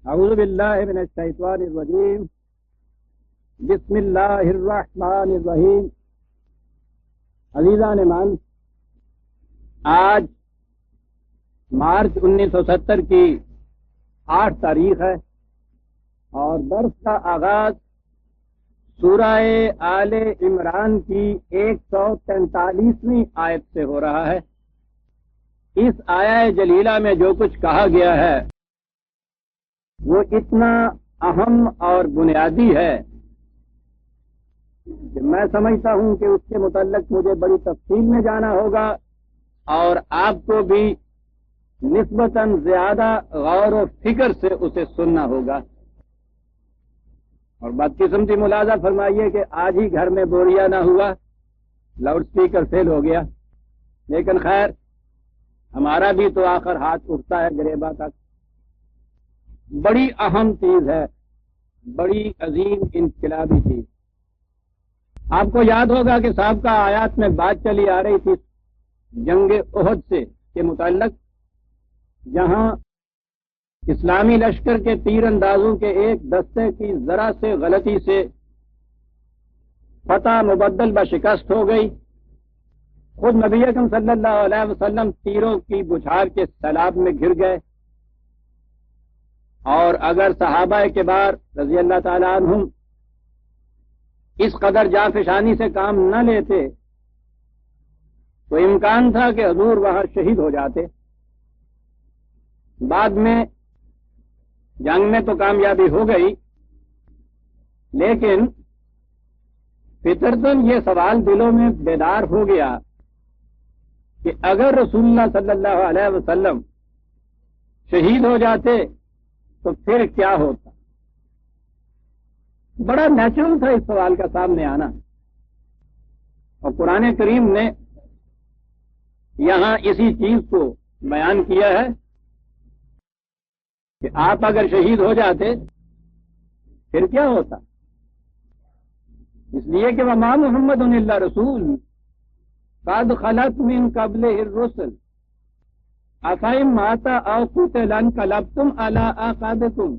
اعوذ باللہ من الشیطان الرجیم بسم اللہ الرحمن الرحیم۔ عزیزان من، آج مارچ 1970 کی 8 تاریخ ہے اور درس کا آغاز سورہ آل عمران کی 143ویں آیت سے ہو رہا ہے۔ اس آیہ جلیلہ میں جو کچھ کہا گیا ہے وہ اتنا اہم اور بنیادی ہے کہ میں سمجھتا ہوں کہ اس کے متعلق مجھے بڑی تفصیل میں جانا ہوگا اور آپ کو بھی نسبتاً زیادہ غور و فکر سے اسے سننا ہوگا۔ اور بدقسمتی ملاحظہ فرمائیے کہ آج ہی گھر میں بوریا نہ ہوا، لاؤڈ سپیکر فیل ہو گیا، لیکن خیر ہمارا بھی تو آخر ہاتھ اٹھتا ہے گریباں تک۔ بڑی اہم چیز ہے، بڑی عظیم انقلابی چیز۔ آپ کو یاد ہوگا کہ سابقہ آیات میں بات چلی آ رہی تھی جنگ احد سے کے متعلق، جہاں اسلامی لشکر کے تیر اندازوں کے ایک دستے کی ذرا سے غلطی سے فتح مبدل بشکست ہو گئی۔ خود نبی اکرم صلی اللہ علیہ وسلم تیروں کی بچھار کے سیلاب میں گر گئے، اور اگر صحابہ کبار رضی اللہ تعالیٰ عنہم اس قدر جانفشانی سے کام نہ لیتے تو امکان تھا کہ حضور وہاں شہید ہو جاتے۔ بعد میں جنگ میں تو کامیابی ہو گئی، لیکن فطرتاً یہ سوال دلوں میں بیدار ہو گیا کہ اگر رسول اللہ صلی اللہ علیہ وسلم شہید ہو جاتے تو پھر کیا ہوتا۔ بڑا نیچرل تھا اس سوال کا سامنے آنا، اور قرآن کریم نے یہاں اسی چیز کو بیان کیا ہے کہ آپ اگر شہید ہو جاتے پھر کیا ہوتا۔ اس لیے کہ وما محمد الا رسول قد خلت من قبلہ الرسل افئن مات او قتل انقلبتم علی اعقابکم۔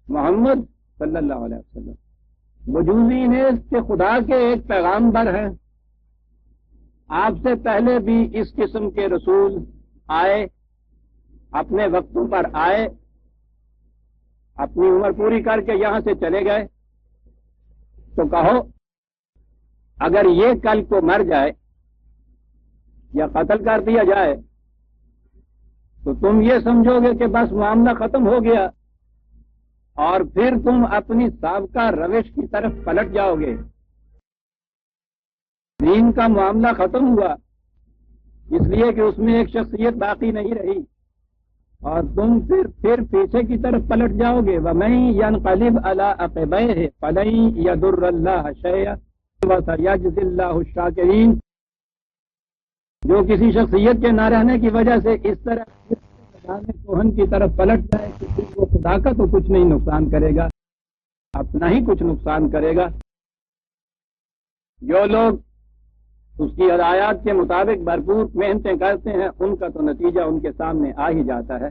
محمد صلی اللہ علیہ وسلم وجوزی نے اس کے خدا کے ایک پیغامبر ہیں۔ آپ سے پہلے بھی اس قسم کے رسول آئے، اپنے وقتوں پر آئے، اپنی عمر پوری کر کے یہاں سے چلے گئے۔ تو کہو اگر یہ کل کو مر جائے یا قتل کر دیا جائے تو تم یہ سمجھو گے کہ بس معاملہ ختم ہو گیا اور پھر تم اپنی سابقہ روش کی طرف پلٹ جاؤ گے۔ دین کا معاملہ ختم ہوا اس لیے کہ اس میں ایک شخصیت باقی نہیں رہی، اور تم پھر پیچھے کی طرف پلٹ جاؤ گے۔ وَمَن يَنْقَلِبْ عَلَىٰ عَقِبَيْهِ فَلَن يَضُرَّ اللَّهَ شَيْئًا وَسَيَجْزِي اللَّهُ الشَّاكِرِينَ۔ جو کسی شخصیت کے نہ رہنے کی وجہ سے اس طرح کوہن کی طرف پلٹ جائے کہ وہ خدا کا تو کچھ نہیں نقصان کرے گا، اپنا ہی کچھ نقصان کرے گا۔ جو لوگ اس کی ہدایات کے مطابق بھرپور محنتیں کرتے ہیں ان کا تو نتیجہ ان کے سامنے آ ہی جاتا ہے،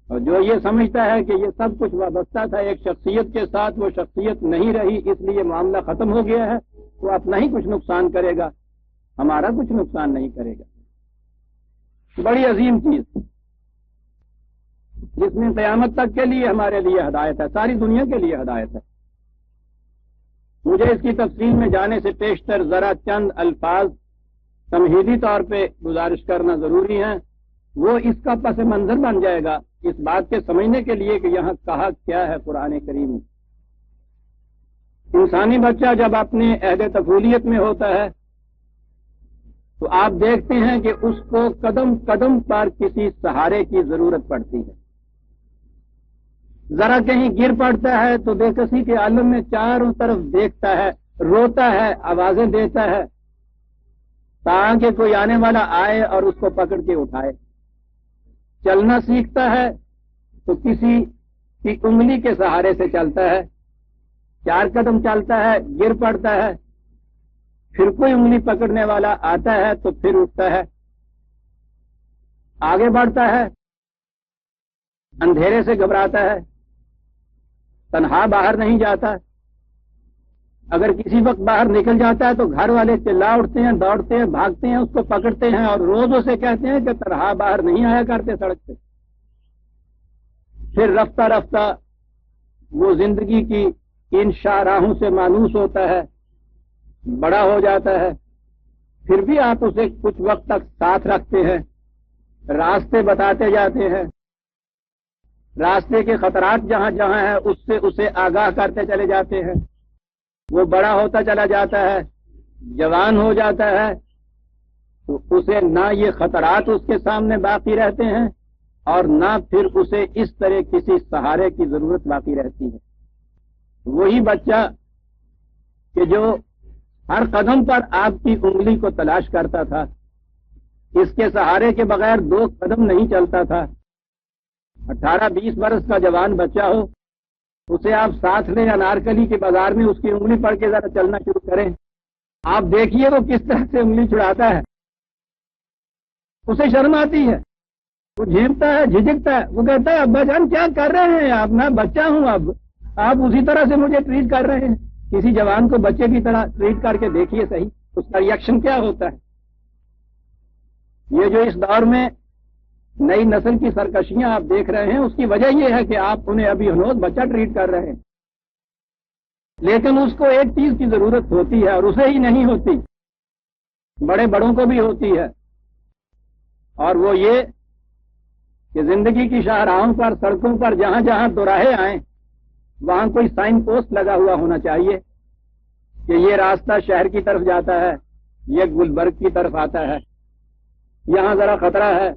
اور جو یہ سمجھتا ہے کہ یہ سب کچھ وابستہ تھا ایک شخصیت کے ساتھ، وہ شخصیت نہیں رہی اس لیے معاملہ ختم ہو گیا ہے، وہ اپنا ہی کچھ نقصان کرے گا، ہمارا کچھ نقصان نہیں کرے گا۔ بڑی عظیم چیز جس میں قیامت تک کے لیے ہمارے لیے ہدایت ہے، ساری دنیا کے لیے ہدایت ہے۔ مجھے اس کی تفصیل میں جانے سے پیشتر ذرا چند الفاظ تمہیدی طور پہ گزارش کرنا ضروری ہیں، وہ اس کا پس منظر بن جائے گا اس بات کے سمجھنے کے لیے کہ یہاں کہا کیا ہے قرآن کریم میں۔ انسانی بچہ جب اپنے عہد طفولیت میں ہوتا ہے تو آپ دیکھتے ہیں کہ اس کو قدم قدم پر کسی سہارے کی ضرورت پڑتی ہے۔ ذرا کہیں گر پڑتا ہے تو بے کسی کے عالم میں چاروں طرف دیکھتا ہے، روتا ہے، آوازیں دیتا ہے تاکہ کوئی آنے والا آئے اور اس کو پکڑ کے اٹھائے۔ چلنا سیکھتا ہے تو کسی کی انگلی کے سہارے سے چلتا ہے، 4 قدم چلتا ہے، گر پڑتا ہے، پھر کوئی انگلی پکڑنے والا آتا ہے تو پھر اٹھتا ہے، آگے بڑھتا ہے، اندھیرے سے گھبراتا ہے، تنہا باہر نہیں جاتا، اگر کسی وقت باہر نکل جاتا ہے تو گھر والے چلا اٹھتے ہیں، دوڑتے ہیں، بھاگتے ہیں، اس کو پکڑتے ہیں اور روز اسے کہتے ہیں کہ تنہا باہر نہیں آیا کرتے سڑک پہ۔ پھر رفتہ رفتہ وہ زندگی کی ان شاہراہوں سے مانوس ہوتا ہے، بڑا ہو جاتا ہے، پھر بھی آپ اسے کچھ وقت تک ساتھ رکھتے ہیں، راستے بتاتے جاتے ہیں، راستے کے خطرات جہاں جہاں ہیں اس سے اسے آگاہ کرتے چلے جاتے ہیں۔ وہ بڑا ہوتا چلا جاتا ہے، جوان ہو جاتا ہے، تو اسے نہ یہ خطرات اس کے سامنے باقی رہتے ہیں اور نہ پھر اسے اس طرح کسی سہارے کی ضرورت باقی رہتی ہے۔ وہی بچہ کہ جو ہر قدم پر آپ کی انگلی کو تلاش کرتا تھا، اس کے سہارے کے بغیر 2 قدم نہیں چلتا تھا، 18-20 برس کا جوان بچہ ہو، اسے آپ ساتھ لیں انارکلی کے بازار میں، اس کی انگلی پڑ کے ذرا چلنا شروع کریں، آپ دیکھیے وہ کس طرح سے انگلی چھڑاتا ہے، اسے شرم آتی ہے، وہ جھیمتا ہے، جھجکتا ہے، وہ کہتا ہے ابا جان کیا کر رہے ہیں آپ، میں بچہ ہوں، اب آپ اسی طرح سے مجھے ٹریٹ کر رہے ہیں۔ کسی جوان کو بچے کی طرح ٹریٹ کر کے دیکھیے صحیح، اس کا ریئیکشن کیا ہوتا ہے۔ یہ جو اس دور میں نئی نسل کی سرکشیاں آپ دیکھ رہے ہیں، اس کی وجہ یہ ہے کہ آپ انہیں ابھی ہنوز بچہ ٹریٹ کر رہے ہیں، لیکن اس کو ایک چیز کی ضرورت ہوتی ہے اور اسے ہی نہیں ہوتی، بڑے بڑوں کو بھی ہوتی ہے، اور وہ یہ کہ زندگی کی شاہراہوں پر، سڑکوں پر جہاں جہاں دوراہے آئیں وہاں کوئی سائن پوسٹ لگا ہوا ہونا چاہیے کہ یہ راستہ شہر کی طرف جاتا ہے، یہ گلبرگ کی طرف آتا ہے، یہاں ذرا خطرہ ہے،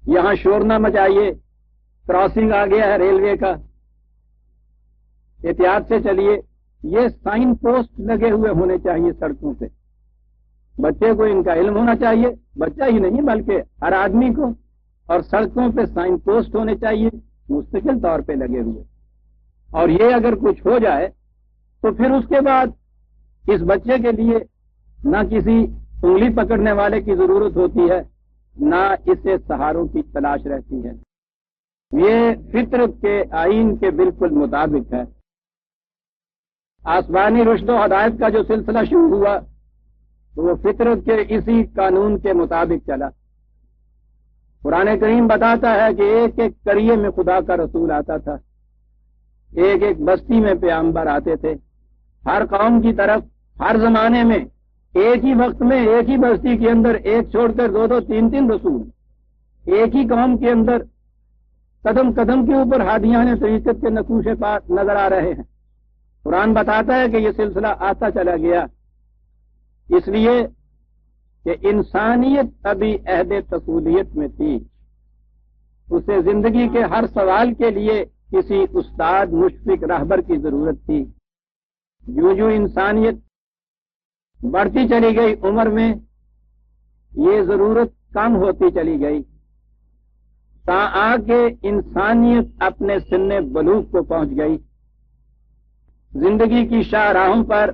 یہاں شور نہ مچائیے، کراسنگ آ گیا ہے ریلوے کا، احتیاط سے چلیے۔ یہ سائن پوسٹ لگے ہوئے ہونے چاہیے سڑکوں پہ، بچے کو ان کا علم ہونا چاہیے، بچہ ہی نہیں بلکہ ہر آدمی کو، اور سڑکوں پہ سائن پوسٹ ہونے چاہیے مستقل طور پہ لگے ہوئے، اور یہ اگر کچھ ہو جائے تو پھر اس کے بعد اس بچے کے لیے نہ کسی انگلی پکڑنے والے کی ضرورت ہوتی ہے، نہ اسے سہاروں کی تلاش رہتی ہے۔ یہ فطرت کے آئین کے بالکل مطابق ہے۔ آسمانی رشد و ہدایت کا جو سلسلہ شروع ہوا تو وہ فطرت کے اسی قانون کے مطابق چلا۔ قرآن کریم بتاتا ہے کہ ایک ایک قریے میں خدا کا رسول آتا تھا، ایک ایک بستی میں پیغمبر آتے تھے، ہر قوم کی طرف ہر زمانے میں ایک ہی وقت میں ایک ہی بستی کے اندر ایک چھوڑ کر 2 3 رسول، ایک ہی قوم کے اندر قدم قدم کے اوپر ہادیان طریقت کے نقوشے پات نظر آ رہے ہیں۔ قرآن بتاتا ہے کہ یہ سلسلہ آتا چلا گیا، اس لیے کہ انسانیت ابھی عہد طفولیت میں تھی، اسے زندگی کے ہر سوال کے لیے کسی استاد مشفق رہبر کی ضرورت تھی۔ جو جو انسانیت بڑھتی چلی گئی عمر میں، یہ ضرورت کم ہوتی چلی گئی، تا آ کے انسانیت اپنے سن بلوغ کو پہنچ گئی۔ زندگی کی شاہراہوں پر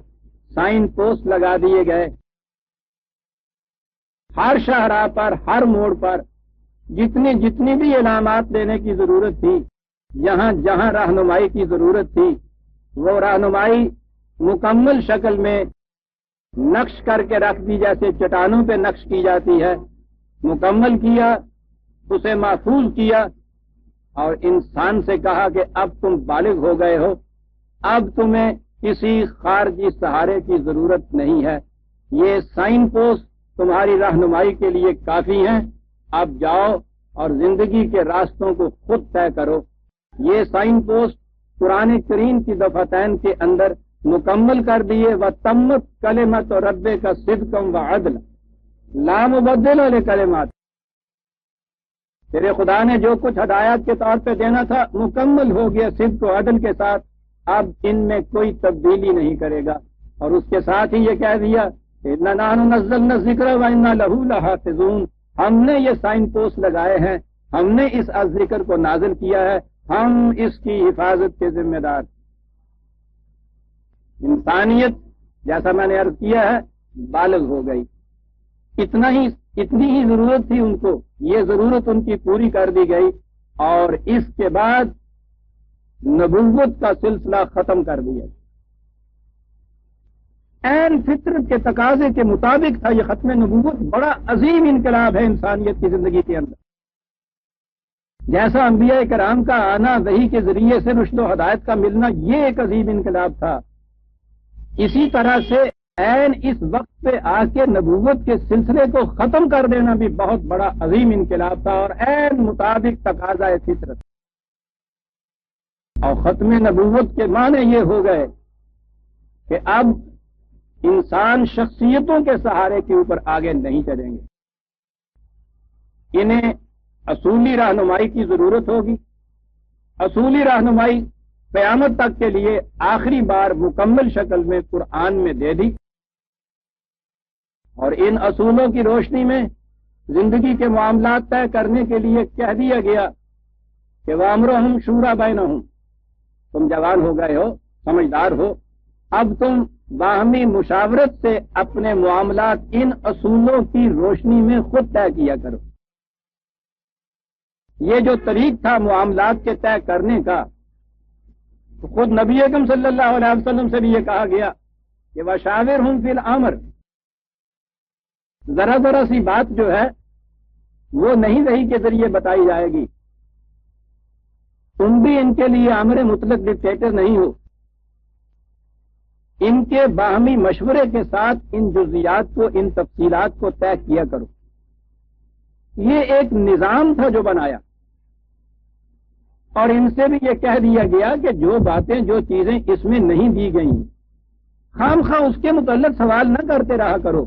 سائن پوسٹ لگا دیے گئے، ہر شاہراہ پر، ہر موڑ پر جتنی بھی علامات دینے کی ضرورت تھی، جہاں جہاں رہنمائی کی ضرورت تھی، وہ رہنمائی مکمل شکل میں نقش کر کے رکھ دی، جیسے چٹانوں پہ نقش کی جاتی ہے، مکمل کیا، اسے محفوظ کیا، اور انسان سے کہا کہ اب تم بالغ ہو گئے ہو، اب تمہیں کسی خارجی سہارے کی ضرورت نہیں ہے، یہ سائن پوسٹ تمہاری رہنمائی کے لیے کافی ہیں، اب جاؤ اور زندگی کے راستوں کو خود طے کرو۔ یہ سائن پوسٹ قرآن کریم کی دفعتین کے اندر مکمل کر دیے۔ وَتَمَّتْ کَلِمَتُ رَبِّکَ صِدْقًا وَعَدْلًا لَا مُبَدِّلَ لِکَلِمَاتِہِ، تیرے خدا نے جو کچھ ہدایات کے طور پہ دینا تھا مکمل ہو گیا صدق و عدل کے ساتھ، اب ان میں کوئی تبدیلی نہیں کرے گا۔ اور اس کے ساتھ ہی یہ کہہ دیا اِنَّا نَحْنُ نَزَّلْنَا الذِّکْرَ وَإِنَّا لَهُ لَحَافِظُونَ، ہم نے یہ سائن پوسٹ لگائے ہیں، ہم نے اس ذکر کو نازل کیا ہے، ہم اس کی حفاظت کے ذمہ دار۔ انسانیت جیسا میں نے عرض کیا ہے بالغ ہو گئی، اتنی ہی ضرورت تھی ان کو، یہ ضرورت ان کی پوری کر دی گئی، اور اس کے بعد نبوت کا سلسلہ ختم کر دیا. عین فطرت کے تقاضے کے مطابق تھا یہ ختم نبوت. بڑا عظیم انقلاب ہے انسانیت کی زندگی کے اندر. جیسا انبیاء کرام کا آنا، وحی کے ذریعے سے رشد و ہدایت کا ملنا، یہ ایک عظیم انقلاب تھا. اسی طرح سے عین اس وقت پہ آ کے نبوت کے سلسلے کو ختم کر دینا بھی بہت بڑا عظیم انقلاب تھا اور عین مطابق تقاضا فطرت. اور ختم نبوت کے معنی یہ ہو گئے کہ اب انسان شخصیتوں کے سہارے کے اوپر آگے نہیں چلیں گے. انہیں اصولی رہنمائی کی ضرورت ہوگی. اصولی رہنمائی قیامت تک کے لیے آخری بار مکمل شکل میں قرآن میں دے دی، اور ان اصولوں کی روشنی میں زندگی کے معاملات طے کرنے کے لیے کہہ دیا گیا کہ وَأَمْرُهُمْ شُورَىٰ بَيْنَهُمْ. تم جوان ہو گئے ہو، سمجھدار ہو، اب تم باہمی مشاورت سے اپنے معاملات ان اصولوں کی روشنی میں خود طے کیا کرو. یہ جو طریق تھا معاملات کے طے کرنے کا، تو خود نبی اکرم صلی اللہ علیہ وسلم سے بھی یہ کہا گیا کہ وَشَاوِرْهُمْ فِي الْأَمْرِ. ذرا ذرا سی بات جو ہے وہ نہیں وحی کے ذریعے بتائی جائے گی. تم بھی ان کے لیے امر مطلق ڈکٹیٹر نہیں ہو. ان کے باہمی مشورے کے ساتھ ان جزیات کو، ان تفصیلات کو طے کیا کرو. یہ ایک نظام تھا جو بنایا، اور ان سے بھی یہ کہہ دیا گیا کہ جو باتیں، جو چیزیں اس میں نہیں دی گئیں، خام خواہ اس کے متعلق سوال نہ کرتے رہا کرو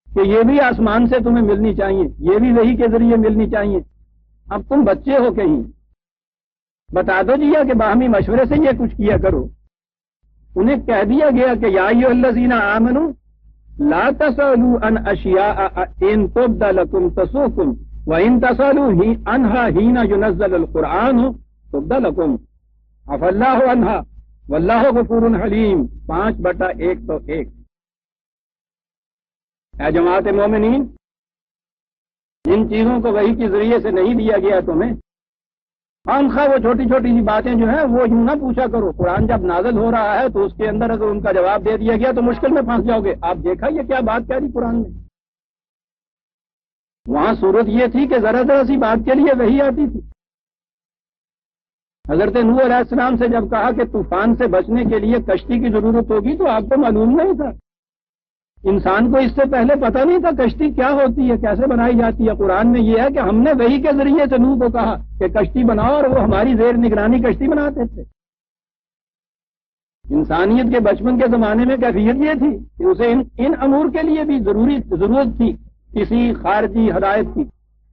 کہ یہ بھی آسمان سے تمہیں ملنی چاہیے، یہ بھی وحی کے ذریعے ملنی چاہیے. اب تم بچے ہو، کہیں بتا دو جی کہ باہمی مشورے سے یہ کچھ کیا کرو. انہیں کہہ دیا گیا کہ یا ایھا الذین آمنوا لا تسألوا عن اشیاء ان تبد لکم تسؤکم وان تسألوا عنها حین ينزل القرآن تبد لکم عفا اللہ عنہا واللہ غفور حلیم. 5/101. اے جماعت مومنین، جن چیزوں کو وحی کے ذریعے سے نہیں دیا گیا تمہیں، خام خواہ وہ چھوٹی چھوٹی سی باتیں جو ہیں وہ یوں نہ پوچھا کرو. قرآن جب نازل ہو رہا ہے تو اس کے اندر اگر ان کا جواب دے دیا گیا تو مشکل میں پھنس جاؤ گے. آپ دیکھا یہ کیا بات کہہ رہی قرآن میں؟ وہاں صورت یہ تھی کہ ذرا ذرا سی بات کے لیے وحی آتی تھی. حضرت نوح علیہ السلام سے جب کہا کہ طوفان سے بچنے کے لیے کشتی کی ضرورت ہوگی تو آپ کو معلوم نہیں تھا. انسان کو اس سے پہلے پتہ نہیں تھا کشتی کیا ہوتی ہے، کیسے بنائی جاتی ہے. قرآن میں یہ ہے کہ ہم نے وحی کے ذریعے سے نوح کو کہا کہ کشتی بناؤ، اور وہ ہماری زیر نگرانی کشتی بناتے تھے. انسانیت کے بچپن کے زمانے میں کیفیت یہ تھی کہ اسے ان امور کے لیے بھی ضرورت تھی کسی خارجی ہدایت کی.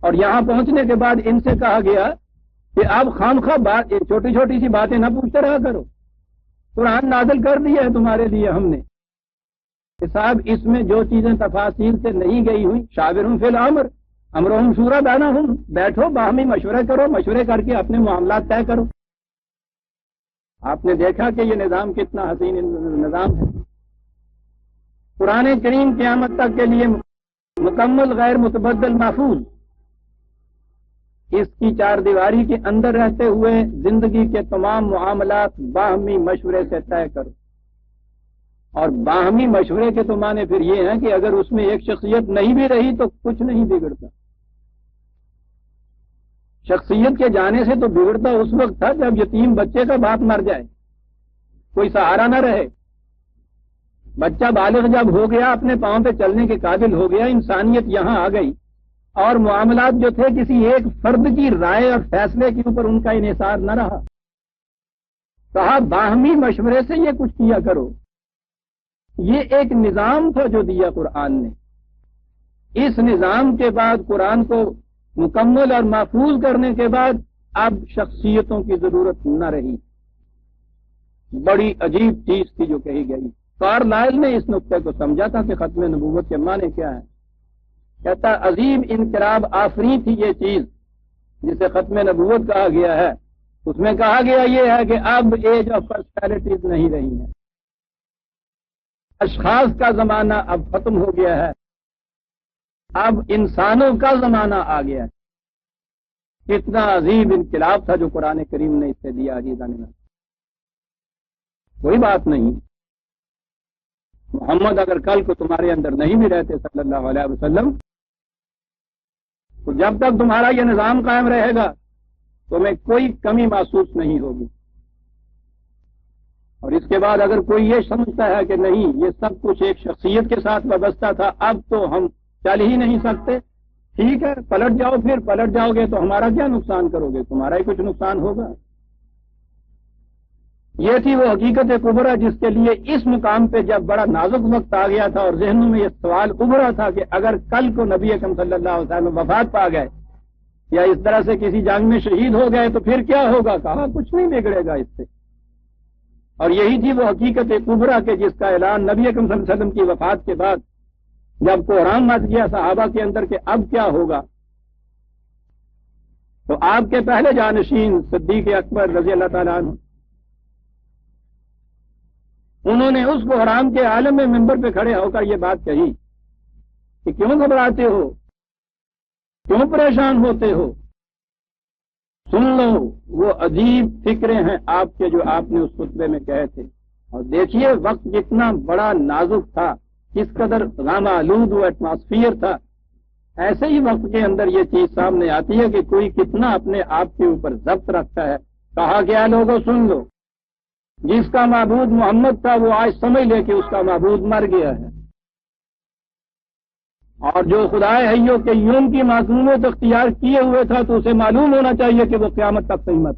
اور یہاں پہنچنے کے بعد ان سے کہا گیا کہ آپ خام خواہ چھوٹی چھوٹی سی باتیں نہ پوچھتے رہا کرو. قرآن نازل کر دیا ہے تمہارے لیے ہم نے کہ صاحب اس میں جو چیزیں تفاصیل سے نہیں گئی ہوئی، شاورہم فی الامر، امرہم شورا بینہم، بیٹھو باہمی مشورہ کرو، مشورے کر کے اپنے معاملات طے کرو. آپ نے دیکھا کہ یہ نظام کتنا حسین نظام ہے. قرآن کریم قیامت تک کے لیے مکمل غیر متبدل محفوظ، اس کی چار دیواری کے اندر رہتے ہوئے زندگی کے تمام معاملات باہمی مشورے سے طے کرو. اور باہمی مشورے کے تو معنی پھر یہ ہیں کہ اگر اس میں ایک شخصیت نہیں بھی رہی تو کچھ نہیں بگڑتا. شخصیت کے جانے سے تو بگڑتا اس وقت تھا جب یتیم بچے کا باپ مر جائے، کوئی سہارا نہ رہے. بچہ بالغ جب ہو گیا، اپنے پاؤں پہ چلنے کے قابل ہو گیا، انسانیت یہاں آ گئی، اور معاملات جو تھے کسی ایک فرد کی رائے اور فیصلے کے اوپر ان کا انحصار نہ رہا. کہا باہمی مشورے سے یہ کچھ کیا کرو. یہ ایک نظام تھا جو دیا قرآن نے. اس نظام کے بعد قرآن کو مکمل اور محفوظ کرنے کے بعد اب شخصیتوں کی ضرورت نہ رہی. بڑی عجیب چیز تھی جو کہی گئی. کارلائل نے اس نقطے کو سمجھا تھا کہ ختم نبوت کے معنی کیا ہے. کہتا عظیم انقلاب آفری تھی یہ چیز جسے ختم نبوت کہا گیا ہے. اس میں کہا گیا یہ ہے کہ اب ایج آف پرسنالٹیز نہیں رہی ہیں. اشخاص کا زمانہ اب ختم ہو گیا ہے، اب انسانوں کا زمانہ آ گیا ہے. کتنا عظیم انقلاب تھا جو قرآن کریم نے اس سے دیا عزیزان نے. کوئی بات نہیں، محمد اگر کل کو تمہارے اندر نہیں بھی رہتے صلی اللہ علیہ وسلم، تو جب تک تمہارا یہ نظام قائم رہے گا تمہیں کوئی کمی محسوس نہیں ہوگی. اور اس کے بعد اگر کوئی یہ سمجھتا ہے کہ نہیں یہ سب کچھ ایک شخصیت کے ساتھ وابستہ تھا، اب تو ہم چل ہی نہیں سکتے، ٹھیک ہے پلٹ جاؤ، پھر پلٹ جاؤ گے تو ہمارا کیا نقصان کرو گے؟ تمہارا ہی کچھ نقصان ہوگا. یہ تھی وہ حقیقت کبریٰ جس کے لیے اس مقام پہ جب بڑا نازک وقت آ گیا تھا اور ذہنوں میں یہ سوال ابھرا تھا کہ اگر کل کو نبی اکرم صلی اللہ علیہ وسلم وفات پا گئے یا اس طرح سے کسی جنگ میں شہید ہو گئے تو پھر کیا ہوگا؟ کہا کچھ نہیں بگڑے گا اس سے. اور یہی تھی وہ حقیقت کبریٰ کہ جس کا اعلان نبی اکرم صلی اللہ علیہ وسلم کی وفات کے بعد جب کوہرام مچ گیا صحابہ کے اندر کہ اب کیا ہوگا، تو آپ کے پہلے جانشین صدیق اکبر رضی اللہ تعالیٰ عنہ انہوں نے اس کوہرام کے عالم میں ممبر پہ کھڑے ہو کر یہ بات کہی کہ کیوں گھبراتے ہو، کیوں پریشان ہوتے ہو، سن لو وہ عجیب فکرے ہیں آپ کے جو آپ نے اس خطبے میں کہے تھے. اور دیکھیے وقت کتنا بڑا نازک تھا، کس قدر غم آلود وہ ایٹماسفیئر تھا. ایسے ہی وقت کے اندر یہ چیز سامنے آتی ہے کہ کوئی کتنا اپنے آپ کے اوپر ضبط رکھتا ہے. کہا گیا لوگوں سن لو، جس کا معبود محمد تھا وہ آج سمجھ لے کہ اس کا معبود مر گیا ہے، اور جو خدائے حیو قیوم کی معصومیت اختیار کیے ہوئے تھا تو اسے معلوم ہونا چاہیے کہ وہ قیامت تک سہمت.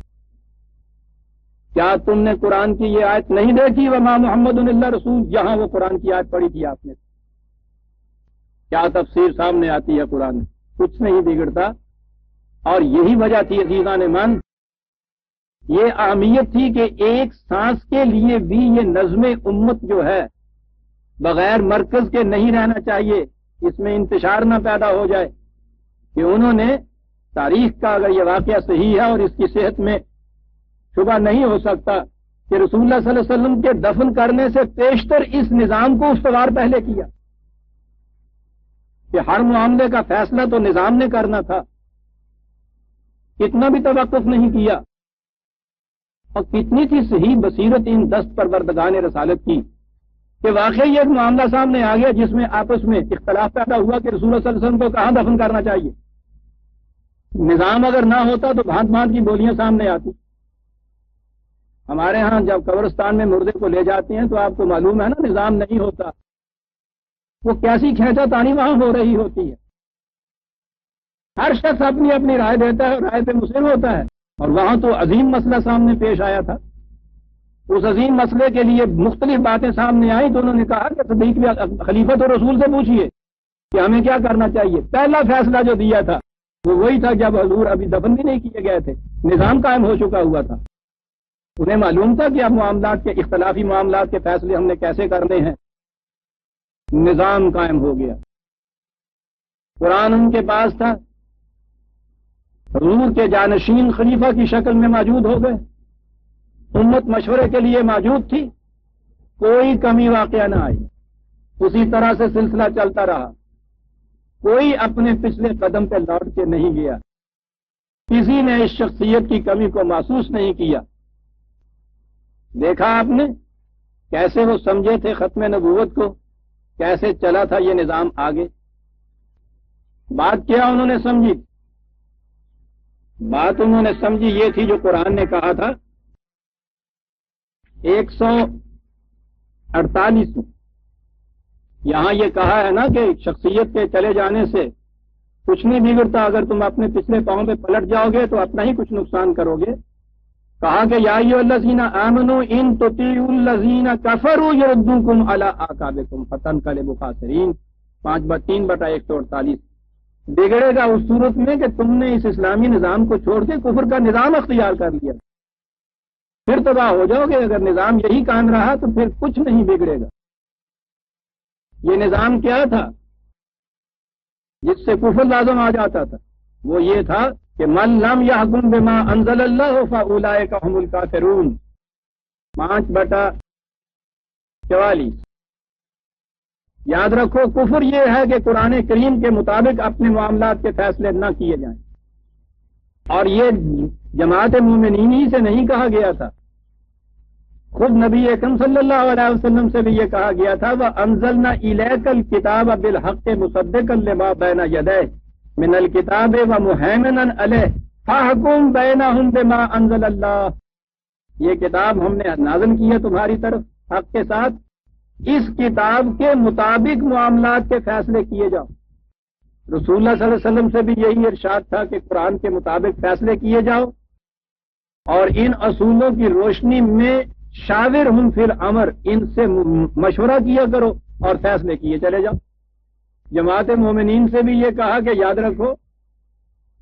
کیا تم نے قرآن کی یہ آیت نہیں دیکھی وما محمد الا رسول؟ جہاں وہ قرآن کی آیت پڑھی تھی آپ نے، کیا تفسیر سامنے آتی ہے قرآن میں؟ کچھ نہیں بگڑتا. اور یہی وجہ تھی عزیزان من، یہ اہمیت تھی کہ ایک سانس کے لیے بھی یہ نظم امت جو ہے بغیر مرکز کے نہیں رہنا چاہیے، اس میں انتشار نہ پیدا ہو جائے. کہ انہوں نے تاریخ کا اگر یہ واقعہ صحیح ہے اور اس کی صحت میں شبہ نہیں ہو سکتا کہ رسول اللہ صلی اللہ علیہ وسلم کے دفن کرنے سے پیشتر اس نظام کو استوار پہلے کیا کہ ہر معاملے کا فیصلہ تو نظام نے کرنا تھا، کتنا بھی توقف نہیں کیا. اور کتنی تھی صحیح بصیرت ان دست پروردگان رسالت کی کہ واقعی ایک معاملہ سامنے آ گیا جس میں آپس میں اختلاف پیدا ہوا کہ رسول اللہ صلی اللہ علیہ وسلم کو کہاں دفن کرنا چاہیے. نظام اگر نہ ہوتا تو بھانت بھانت کی بولیاں سامنے آتی. ہمارے ہاں جب قبرستان میں مردے کو لے جاتے ہیں تو آپ کو معلوم ہے نا، نظام نہیں ہوتا، وہ کیسی کھینچا تانی وہاں ہو رہی ہوتی ہے. ہر شخص اپنی اپنی رائے دیتا ہے اور رائے پہ مصر ہوتا ہے. اور وہاں تو عظیم مسئلہ سامنے پیش آیا تھا. اس عظیم مسئلے کے لیے مختلف باتیں سامنے آئیں تو انہوں نے کہا کہ صدیق خلیفۃ اور رسول سے پوچھیے کہ ہمیں کیا کرنا چاہیے. پہلا فیصلہ جو دیا تھا وہ وہی تھا جب حضور ابھی دفن بھی نہیں کیے گئے تھے، نظام قائم ہو چکا ہوا تھا. انہیں معلوم تھا کہ اب معاملات کے اختلافی معاملات کے فیصلے ہم نے کیسے کرنے ہیں. نظام قائم ہو گیا، قرآن ان کے پاس تھا، حضور کے جانشین خلیفہ کی شکل میں موجود ہو گئے، امت مشورے کے لیے موجود تھی، کوئی کمی واقعہ نہ آئی. اسی طرح سے سلسلہ چلتا رہا، کوئی اپنے پچھلے قدم پہ لوٹ کے نہیں گیا، کسی نے اس شخصیت کی کمی کو محسوس نہیں کیا. دیکھا آپ نے کیسے وہ سمجھے تھے ختم نبوت کو، کیسے چلا تھا یہ نظام آگے. بات کیا انہوں نے سمجھی؟ بات انہوں نے سمجھی یہ تھی جو قرآن نے کہا تھا 148 یہاں یہ کہا ہے نا کہ شخصیت کے چلے جانے سے کچھ نہیں بگڑتا، اگر تم اپنے پچھلے پاؤں پہ پلٹ جاؤ گے تو اپنا ہی کچھ نقصان کرو گے. کہا کہ یا ایھا الذین آمنوا ان تطیعوا الذین کفروا یردوکم علی اعقابکم فتنقلبوا خاسرین 5/3/148. بگڑے گا اس صورت میں کہ تم نے اس اسلامی نظام کو چھوڑ کے کفر کا نظام اختیار کر لیا، پھر تباہ ہو جاؤ گے. اگر نظام یہی کام رہا تو پھر کچھ نہیں بگڑے گا. یہ نظام کیا تھا جس سے کفر لازم آ جاتا تھا؟ وہ یہ تھا کہ من لم یحکم بما انزل اللہ فاولئک هم الکافرون 5/44. یاد رکھو کفر یہ ہے کہ قرآن کریم کے مطابق اپنے معاملات کے فیصلے نہ کیے جائیں، اور اور یہ جماعت مومنین ہی سے نہیں کہا گیا تھا، خود نبی اکرم صلی اللہ علیہ وسلم سے بھی یہ کہا گیا تھا وَأَنزَلْنَا إِلَيْكَ الْكِتَابَ بِالْحَقِّ مُصَدِّقًا لِمَا بَيْنَ يَدَيْهِ مِنَ الْكِتَابِ وَمُهَيْمِنًا عَلَيْهِ فَاحْكُم بَيْنَهُم بِمَا أَنزَلَ اللَّهُ، یہ کتاب ہم نے نازل کی ہے تمہاری طرف حق کے ساتھ، اس کتاب کے مطابق معاملات کے فیصلے کیے جاؤ۔ رسول اللہ صلی اللہ علیہ وسلم سے بھی یہی ارشاد تھا کہ قرآن کے مطابق فیصلے کیے جاؤ، اور ان اصولوں کی روشنی میں شاورہم فی الامر، ان سے مشورہ کیا کرو اور فیصلے کیے چلے جاؤ۔ جماعت مومنین سے بھی یہ کہا کہ یاد رکھو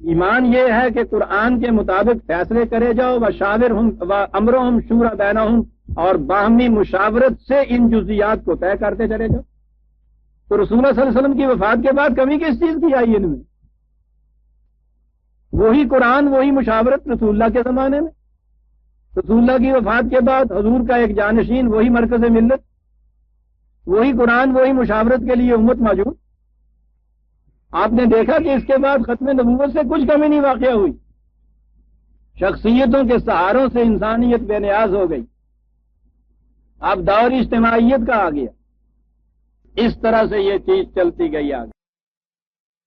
ایمان یہ ہے کہ قرآن کے مطابق فیصلے کرے جاؤ، وشاورہم وامرہم شورا بینہم، اور باہمی مشاورت سے ان جزیات کو طے کرتے چلے جاؤ۔ تو رسول اللہ صلی اللہ علیہ وسلم کی وفات کے بعد کمی کس چیز کی آئی ان میں؟ وہی قرآن، وہی مشاورت رسول اللہ کے زمانے میں، رسول اللہ کی وفات کے بعد حضور کا ایک جانشین، وہی مرکز ملت، وہی قرآن، وہی مشاورت کے لیے امت موجود۔ آپ نے دیکھا کہ اس کے بعد ختم نبوت سے کچھ کمی نہیں واقع ہوئی، شخصیتوں کے سہاروں سے انسانیت بے نیاز ہو گئی، اب دور اجتماعیت کا آ گیا، اس طرح سے یہ چیز چلتی گئی آگے۔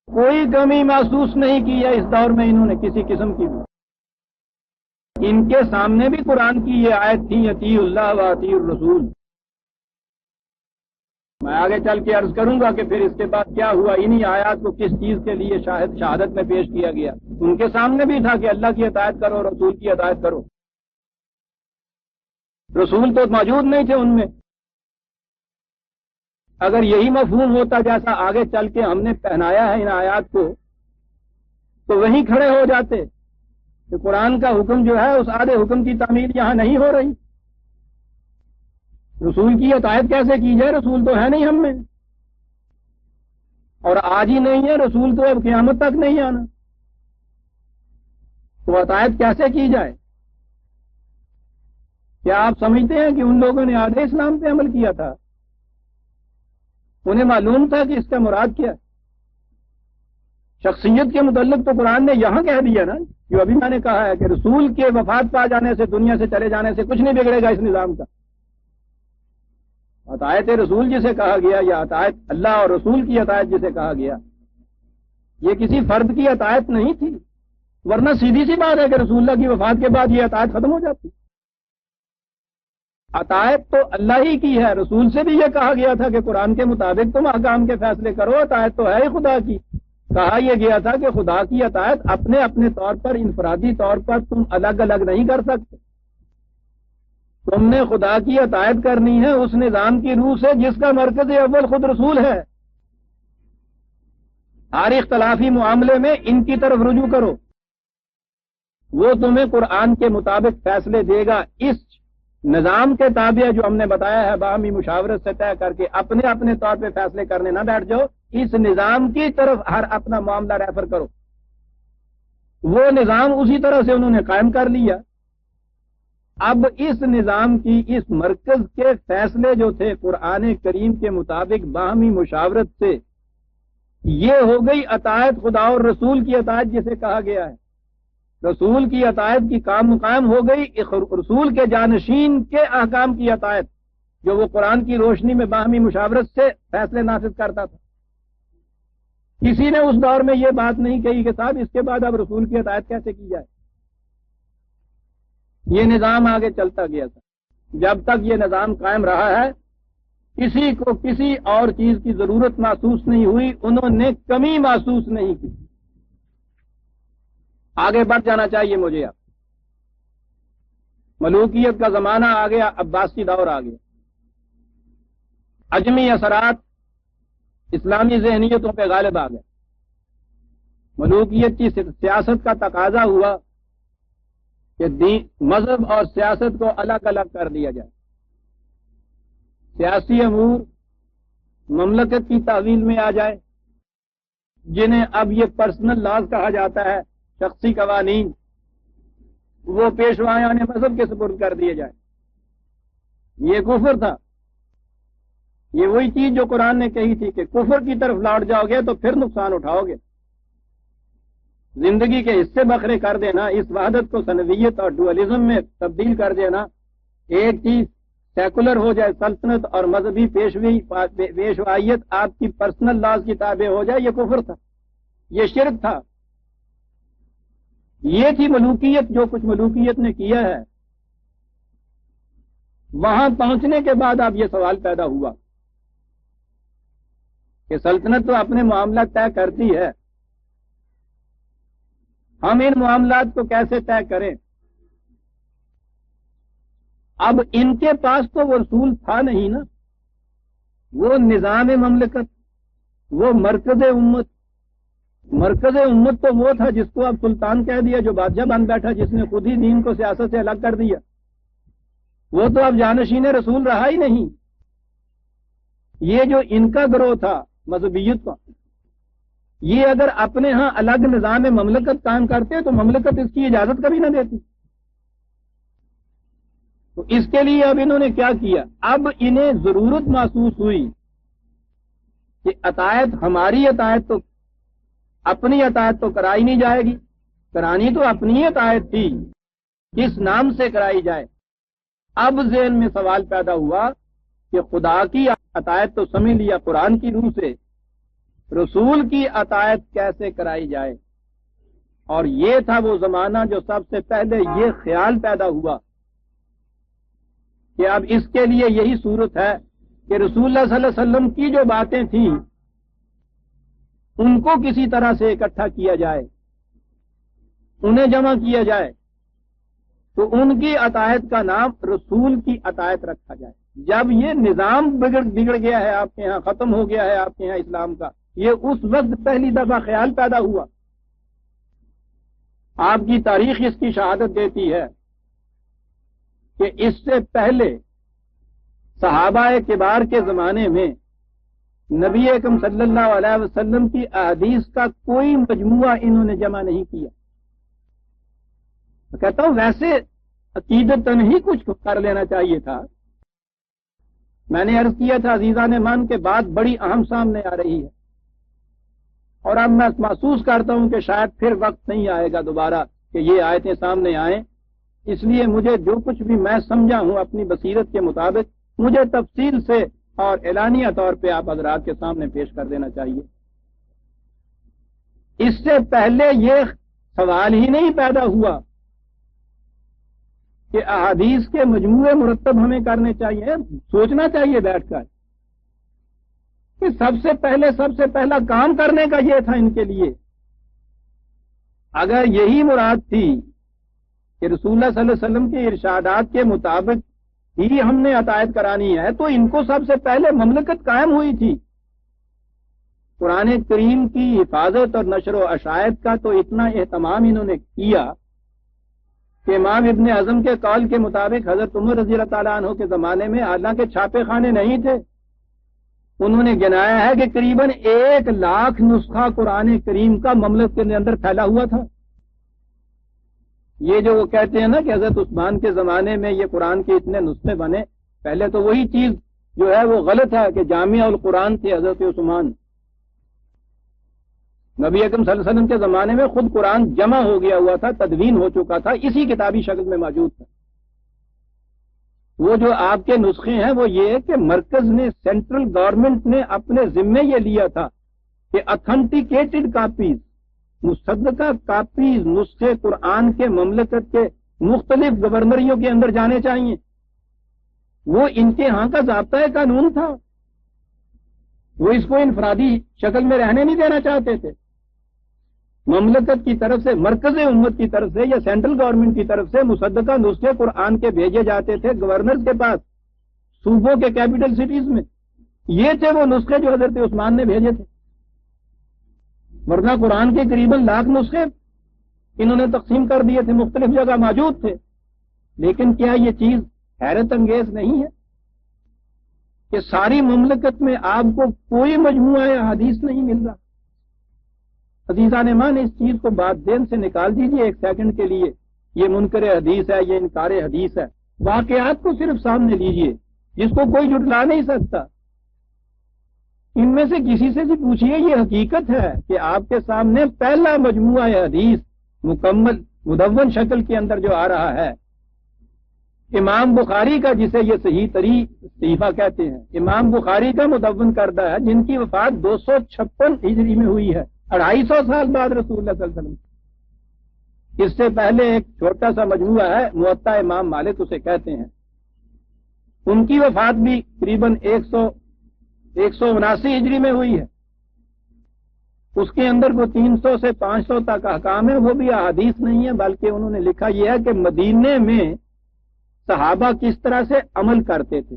کوئی کمی محسوس نہیں کی ہے اس دور میں انہوں نے کسی قسم کی بھی۔ ان کے سامنے بھی قرآن کی یہ آیت تھی اطیعوا اللہ و اطیعوا الرسول۔ میں آگے چل کے عرض کروں گا کہ پھر اس کے بعد کیا ہوا، انہی آیات کو کس چیز کے لیے شہادت میں پیش کیا گیا۔ ان کے سامنے بھی تھا کہ اللہ کی اطاعت کرو، رسول کی اطاعت کرو، رسول تو موجود نہیں تھے ان میں۔ اگر یہی مفہوم ہوتا جیسا آگے چل کے ہم نے پہنایا ہے ان آیات کو، تو وہیں کھڑے ہو جاتے کہ قرآن کا حکم جو ہے اس آدھے حکم کی تعمیل یہاں نہیں ہو رہی، رسول کی اطاعت کیسے کی جائے، رسول تو ہے نہیں ہم میں، اور آج ہی نہیں ہے رسول تو اب قیامت تک نہیں آنا، تو اطاعت کیسے کی جائے؟ کیا آپ سمجھتے ہیں کہ ان لوگوں نے آدھے اسلام پہ عمل کیا تھا؟ انہیں معلوم تھا کہ اس کا مراد کیا ہے؟ شخصیت کے متعلق تو قرآن نے یہاں کہہ دیا نا، جو ابھی میں نے کہا ہے کہ رسول کے وفات پا جانے سے، دنیا سے چلے جانے سے کچھ نہیں بگڑے گا اس نظام کا۔ اطاعت رسول جسے کہا گیا، یا اطاعت اللہ اور رسول کی اطاعت جسے کہا گیا، یہ کسی فرد کی اطاعت نہیں تھی، ورنہ سیدھی سی بات ہے کہ رسول اللہ کی وفات کے بعد یہ اطاعت ختم ہو جاتی۔ اطاعت تو اللہ ہی کی ہے، رسول سے بھی یہ کہا گیا تھا کہ قرآن کے مطابق تم احکام کے فیصلے کرو، اطاعت تو ہے ہی خدا کی۔ کہا یہ گیا تھا کہ خدا کی اطاعت اپنے اپنے طور پر، انفرادی طور پر تم الگ الگ نہیں کر سکتے، تم نے خدا کی اطاعت کرنی ہے اس نظام کی روح سے جس کا مرکز اول خود رسول ہے۔ ہر اختلافی معاملے میں ان کی طرف رجوع کرو، وہ تمہیں قرآن کے مطابق فیصلے دے گا۔ اس نظام کے تابع جو ہم نے بتایا ہے باہمی مشاورت سے طے کر کے اپنے اپنے طور پہ فیصلے کرنے نہ بیٹھ جاؤ، اس نظام کی طرف ہر اپنا معاملہ ریفر کرو۔ وہ نظام اسی طرح سے انہوں نے قائم کر لیا۔ اب اس نظام کی، اس مرکز کے فیصلے جو تھے قرآن کریم کے مطابق باہمی مشاورت سے، یہ ہو گئی اطاعت خدا اور رسول کی اطاعت جسے کہا گیا ہے۔ رسول کی اطاعت کی کام مقام ہو گئی رسول کے جانشین کے احکام کی اطاعت، جو وہ قرآن کی روشنی میں باہمی مشاورت سے فیصلے نافذ کرتا تھا۔ کسی نے اس دور میں یہ بات نہیں کہی کہ صاحب اس کے بعد اب رسول کی اطاعت کیسے کی جائے۔ یہ نظام آگے چلتا گیا تھا، جب تک یہ نظام قائم رہا ہے کسی کو کسی اور چیز کی ضرورت محسوس نہیں ہوئی، انہوں نے کمی محسوس نہیں کی۔ آگے بڑھ جانا چاہیے مجھے۔ اب ملوکیت کا زمانہ آ گیا، عباسی دور آ گیا، اجمی اثرات اسلامی ذہنیتوں پہ غالب آ گئے، ملوکیت کی سیاست کا تقاضا ہوا کہ مذہب اور سیاست کو الگ الگ کر دیا جائے، سیاسی امور مملکت کی تحویل میں آ جائے، جنہیں اب یہ پرسنل لاز کہا جاتا ہے، شخصی قوانین، وہ پیشوایان مذہب کے سپرد کر دیے جائے۔ یہ کفر تھا، یہ وہی چیز جو قرآن نے کہی تھی کہ کفر کی طرف لوٹ جاؤ گے تو پھر نقصان اٹھاؤ گے۔ زندگی کے حصے بکھرے کر دینا، اس وحدت کو سنویت اور ڈوئلزم میں تبدیل کر دینا، ایک چیز سیکولر ہو جائے سلطنت اور مذہبی پیشوائیت آپ کی پرسنل لاز کی تابع ہو جائے، یہ کفر تھا، یہ شرک تھا، یہ تھی ملوکیت جو کچھ ملوکیت نے کیا ہے۔ وہاں پہنچنے کے بعد اب یہ سوال پیدا ہوا کہ سلطنت تو اپنے معاملات طے کرتی ہے، ہم ان معاملات کو کیسے طے کریں؟ اب ان کے پاس تو وہ رسول تھا نہیں نا، وہ نظام مملکت، وہ مرکز امت تو وہ تھا جس کو اب سلطان کہہ دیا، جو بادشاہ بن بیٹھا، جس نے خود ہی دین کو سیاست سے الگ کر دیا، وہ تو اب جانشین رسول رہا ہی نہیں۔ یہ جو ان کا گروہ تھا مذہبیت کا، یہ اگر اپنے ہاں الگ نظام مملکت قائم کرتے تو مملکت اس کی اجازت کبھی نہ دیتی۔ تو اس کے لیے اب انہوں نے کیا کیا؟ اب انہیں ضرورت محسوس ہوئی کہ اطاعت، ہماری اطاعت تو، اپنی اطاعت تو کرائی نہیں جائے گی، کرانی تو اپنی اطاعت تھی، کس نام سے کرائی جائے؟ اب ذہن میں سوال پیدا ہوا کہ خدا کی اطاعت تو سمجھ لیا قرآن کی روح سے، رسول کی اطاعت کیسے کرائی جائے؟ اور یہ تھا وہ زمانہ جو سب سے پہلے یہ خیال پیدا ہوا کہ اب اس کے لیے یہی صورت ہے کہ رسول اللہ صلی اللہ علیہ وسلم کی جو باتیں تھیں ان کو کسی طرح سے اکٹھا کیا جائے، انہیں جمع کیا جائے، تو ان کی اطاعت کا نام رسول کی اطاعت رکھا جائے۔ جب یہ نظام بگڑ گیا ہے آپ کے ہاں، ختم ہو گیا ہے آپ کے ہاں اسلام کا، یہ اس وقت پہلی دفعہ خیال پیدا ہوا۔ آپ کی تاریخ اس کی شہادت دیتی ہے کہ اس سے پہلے صحابہ کبار کے زمانے میں نبی اکرم صلی اللہ علیہ وسلم کی احادیث کا کوئی مجموعہ انہوں نے جمع نہیں کیا۔ میں کہتا ہوں ویسے عقیدتاً ہی کچھ کر لینا چاہیے تھا۔ میں نے عرض کیا تھا عزیزان مان کے بات بڑی اہم سامنے آ رہی ہے، اور اب میں محسوس کرتا ہوں کہ شاید پھر وقت نہیں آئے گا دوبارہ کہ یہ آیتیں سامنے آئیں، اس لیے مجھے جو کچھ بھی میں سمجھا ہوں اپنی بصیرت کے مطابق مجھے تفصیل سے اور اعلانیہ طور پہ آپ حضرات کے سامنے پیش کر دینا چاہیے۔ اس سے پہلے یہ سوال ہی نہیں پیدا ہوا کہ احادیث کے مجموعے مرتب ہمیں کرنے چاہیے، سوچنا چاہیے بیٹھ کر کہ سب سے پہلا کام کرنے کا یہ تھا ان کے لیے۔ اگر یہی مراد تھی کہ رسول اللہ صلی اللہ علیہ وسلم کے ارشادات کے مطابق ہی ہم نے اطاعت کرانی ہے، تو ان کو سب سے پہلے مملکت قائم ہوئی تھی۔ قرآن کریم کی حفاظت اور نشر و اشاعت کا تو اتنا اہتمام انہوں نے کیا کہ امام ابن اعظم کے قول کے مطابق حضرت عمر رضی اللہ تعالیٰ عنہ کے زمانے میں حالانکہ چھاپے خانے نہیں تھے، انہوں نے گنایا ہے کہ قریباً 1,00,000 نسخہ قرآن کریم کا مملکت کے اندر پھیلا ہوا تھا۔ یہ جو وہ کہتے ہیں نا کہ حضرت عثمان کے زمانے میں یہ قرآن کے اتنے نسخے بنے، پہلے تو وہی چیز جو ہے وہ غلط ہے کہ جامع القرآن تھے حضرت عثمان۔ نبی اکرم صلی اللہ علیہ وسلم کے زمانے میں خود قرآن جمع ہو گیا ہوا تھا، تدوین ہو چکا تھا، اسی کتابی شکل میں موجود تھا۔ وہ جو آپ کے نسخے ہیں وہ یہ ہے کہ مرکز نے، سینٹرل گورنمنٹ نے اپنے ذمے یہ لیا تھا کہ اتھینٹیکیٹڈ کاپیز، مصدقہ کاپیز نسخے قرآن کے مملکت کے مختلف گورنریوں کے اندر جانے چاہیے۔ وہ ان کے ہاں کا ضابطۂ قانون تھا، وہ اس کو انفرادی شکل میں رہنے نہیں دینا چاہتے تھے۔ مملکت کی طرف سے، مرکز امت کی طرف سے یا سینٹرل گورنمنٹ کی طرف سے مصدقہ نسخے قرآن کے بھیجے جاتے تھے گورنر کے پاس، صوبوں کے کیپٹل سٹیز میں۔ یہ تھے وہ نسخے جو حضرت عثمان نے بھیجے تھے، ورنہ قرآن کے قریباً 1,00,000 نسخے انہوں نے تقسیم کر دیے تھے، مختلف جگہ موجود تھے۔ لیکن کیا یہ چیز حیرت انگیز نہیں ہے کہ ساری مملکت میں آپ کو کوئی مجموعہ حدیث نہیں مل رہا؟ عزیزان مان، اس چیز کو بات دین سے نکال دیجئے ایک سیکنڈ کے لیے۔ یہ منکر حدیث ہے، یہ انکار حدیث ہے، واقعات کو صرف سامنے لیجئے جس کو کوئی جھٹلا نہیں سکتا۔ ان میں سے کسی سے بھی پوچھیے، یہ حقیقت ہے کہ آپ کے سامنے پہلا مجموعہ حدیث مکمل مدون شکل کے اندر جو آ رہا ہے، امام بخاری کا، جسے یہ صحیح صحیفہ کہتے ہیں، امام بخاری کا مدون کردہ ہے، جن کی وفات 256 ہجری میں ہوئی ہے، 250 سال بعد رسول اللہ صلی اللہ علیہ وسلم۔ اس سے پہلے ایک چھوٹا سا مجموعہ ہے موطا امام مالک اسے کہتے ہیں، ان کی وفات بھی تقریباً 179 ہجری میں ہوئی ہے۔ اس کے اندر وہ 300 سے 500 تک احکام ہے، وہ بھی احادیث نہیں ہے، بلکہ انہوں نے لکھا یہ ہے کہ مدینے میں صحابہ کس طرح سے عمل کرتے تھے،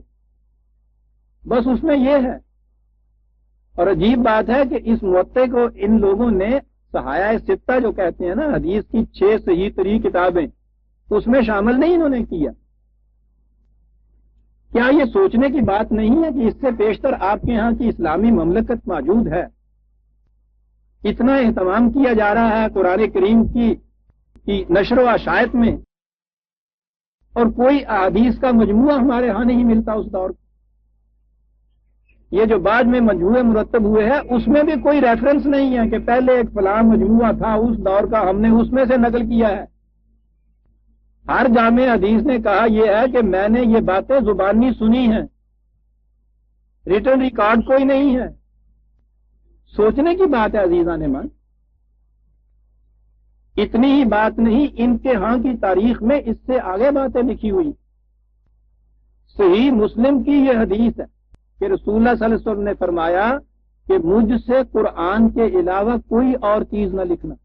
بس اس میں یہ ہے۔ اور عجیب بات ہے کہ اس موطے کو ان لوگوں نے صحائح ستہ جو کہتے ہیں نا، حدیث کی 6 صحیح ترین کتابیں، اس میں شامل نہیں انہوں نے کیا۔ کیا یہ سوچنے کی بات نہیں ہے کہ اس سے بیشتر آپ کے ہاں کی اسلامی مملکت موجود ہے؟ اتنا اہتمام کیا جا رہا ہے قرآن کریم کی نشر و اشاعت میں، اور کوئی احادیث کا مجموعہ ہمارے ہاں نہیں ملتا اس دور کو۔ یہ جو بعد میں مجموعے مرتب ہوئے ہیں، اس میں بھی کوئی ریفرنس نہیں ہے کہ پہلے ایک فلاں مجموعہ تھا اس دور کا، ہم نے اس میں سے نقل کیا ہے۔ ہر جامع حدیث نے کہا یہ ہے کہ میں نے یہ باتیں زبانی سنی ہیں، ریٹن ریکارڈ کوئی نہیں ہے۔ سوچنے کی بات ہے عزیزان من۔ اتنی ہی بات نہیں، ان کے ہاں کی تاریخ میں اس سے آگے باتیں لکھی ہوئی۔ صحیح مسلم کی یہ حدیث ہے کہ رسول اللہ صلی اللہ علیہ وسلم نے فرمایا کہ مجھ سے قرآن کے علاوہ کوئی اور چیز نہ لکھنا،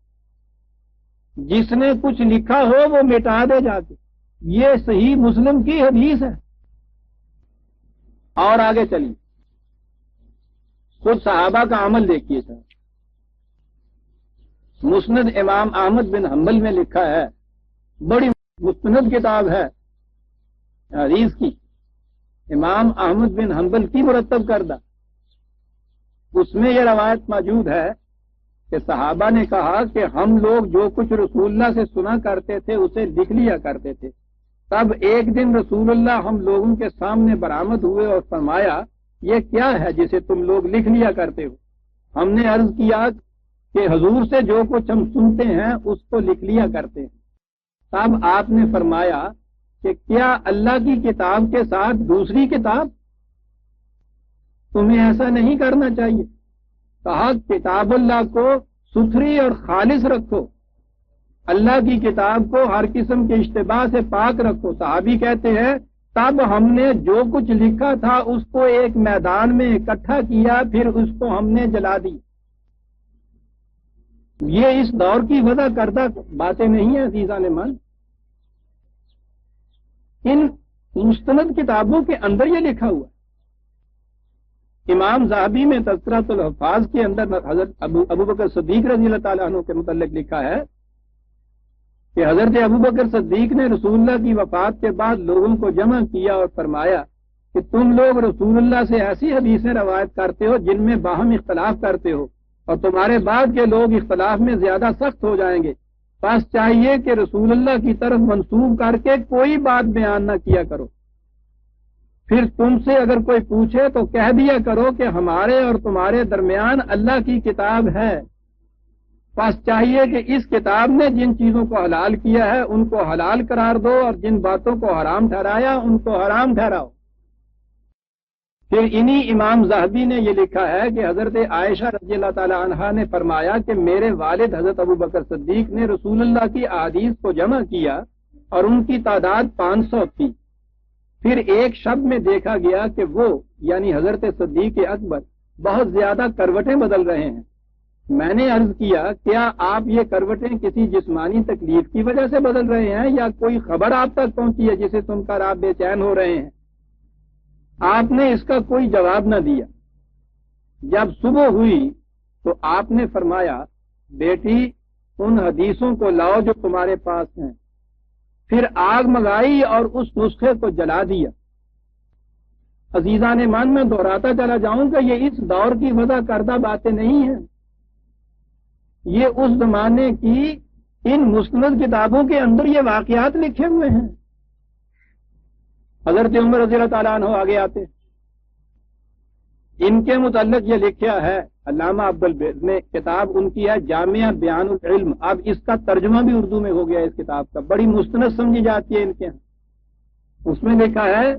جس نے کچھ لکھا ہو وہ مٹا دے جا کے۔ یہ صحیح مسلم کی حدیث ہے۔ اور آگے چلیے، خود صحابہ کا عمل دیکھیے سر۔ مسند امام احمد بن حنبل میں لکھا ہے، بڑی مستند کتاب ہے حدیث کی، امام احمد بن حنبل کی مرتب کردہ، اس میں یہ روایت موجود ہے کہ صحابہ نے کہا کہ ہم لوگ جو کچھ رسول اللہ سے سنا کرتے تھے اسے لکھ لیا کرتے تھے۔ تب ایک دن رسول اللہ ہم لوگوں کے سامنے برآمد ہوئے اور فرمایا یہ کیا ہے جسے تم لوگ لکھ لیا کرتے ہو؟ ہم نے عرض کیا کہ حضور سے جو کچھ ہم سنتے ہیں اس کو لکھ لیا کرتے ہیں۔ تب آپ نے فرمایا کہ کیا اللہ کی کتاب کے ساتھ دوسری کتاب؟ تمہیں ایسا نہیں کرنا چاہیے۔ کہا کتاب اللہ کو ستھری اور خالص رکھو، اللہ کی کتاب کو ہر قسم کے اشتباہ سے پاک رکھو۔ صحابی کہتے ہیں تب ہم نے جو کچھ لکھا تھا اس کو ایک میدان میں اکٹھا کیا، پھر اس کو ہم نے جلا دی۔ یہ اس دور کی وضع کردہ باتیں نہیں ہیں عزیزان من۔ ان مستند کتابوں کے اندر یہ لکھا ہوا ہے۔ امام ذہبی میں تذکرۃ الحفاظ کے اندر حضرت ابو بکر صدیق رضی اللہ تعالیٰ عنہ کے متعلق لکھا ہے کہ حضرت ابو بکر صدیق نے رسول اللہ کی وفات کے بعد لوگوں کو جمع کیا اور فرمایا کہ تم لوگ رسول اللہ سے ایسی حدیثیں روایت کرتے ہو جن میں باہم اختلاف کرتے ہو، اور تمہارے بعد کے لوگ اختلاف میں زیادہ سخت ہو جائیں گے، بس چاہیے کہ رسول اللہ کی طرف منسوب کر کے کوئی بات بیان نہ کیا کرو، پھر تم سے اگر کوئی پوچھے تو کہہ دیا کرو کہ ہمارے اور تمہارے درمیان اللہ کی کتاب ہے، بس چاہیے کہ اس کتاب نے جن چیزوں کو حلال کیا ہے ان کو حلال قرار دو اور جن باتوں کو حرام ٹھہرایا ان کو حرام ٹھہراؤ۔ پھر انہی امام ذہبی نے یہ لکھا ہے کہ حضرت عائشہ رضی اللہ تعالی عنہا نے فرمایا کہ میرے والد حضرت ابو بکر صدیق نے رسول اللہ کی احادیث کو جمع کیا اور ان کی تعداد 500 تھی۔ پھر ایک شب میں دیکھا گیا کہ وہ یعنی حضرت صدیق اکبر بہت زیادہ کروٹیں بدل رہے ہیں۔ میں نے عرض کیا کیا آپ یہ کروٹیں کسی جسمانی تکلیف کی وجہ سے بدل رہے ہیں یا کوئی خبر آپ تک پہنچی ہے جسے سن کر آپ بے چین ہو رہے ہیں؟ آپ نے اس کا کوئی جواب نہ دیا۔ جب صبح ہوئی تو آپ نے فرمایا بیٹی ان حدیثوں کو لاؤ جو تمہارے پاس ہیں۔ پھر آگ منگائی اور اس نسخے کو جلا دیا۔ عزیزان من، میں دہراتا چلا جاؤں کہ یہ اس دور کی وضع کردہ باتیں نہیں ہیں، یہ اس زمانے کی ان مستند کتابوں کے اندر یہ واقعات لکھے ہوئے ہیں۔ حضرت عمر رضی اللہ تعالیٰ عنہ آگے آتے ان کے متعلق یہ لکھا ہے علامہ عبدالبر نے، کتاب ان کی ہے جامعہ بیان العلم، اب اس کا ترجمہ بھی اردو میں ہو گیا اس کتاب کا، بڑی مستند سمجھی جاتی ہے ان کے ہاں۔ اس میں لکھا ہے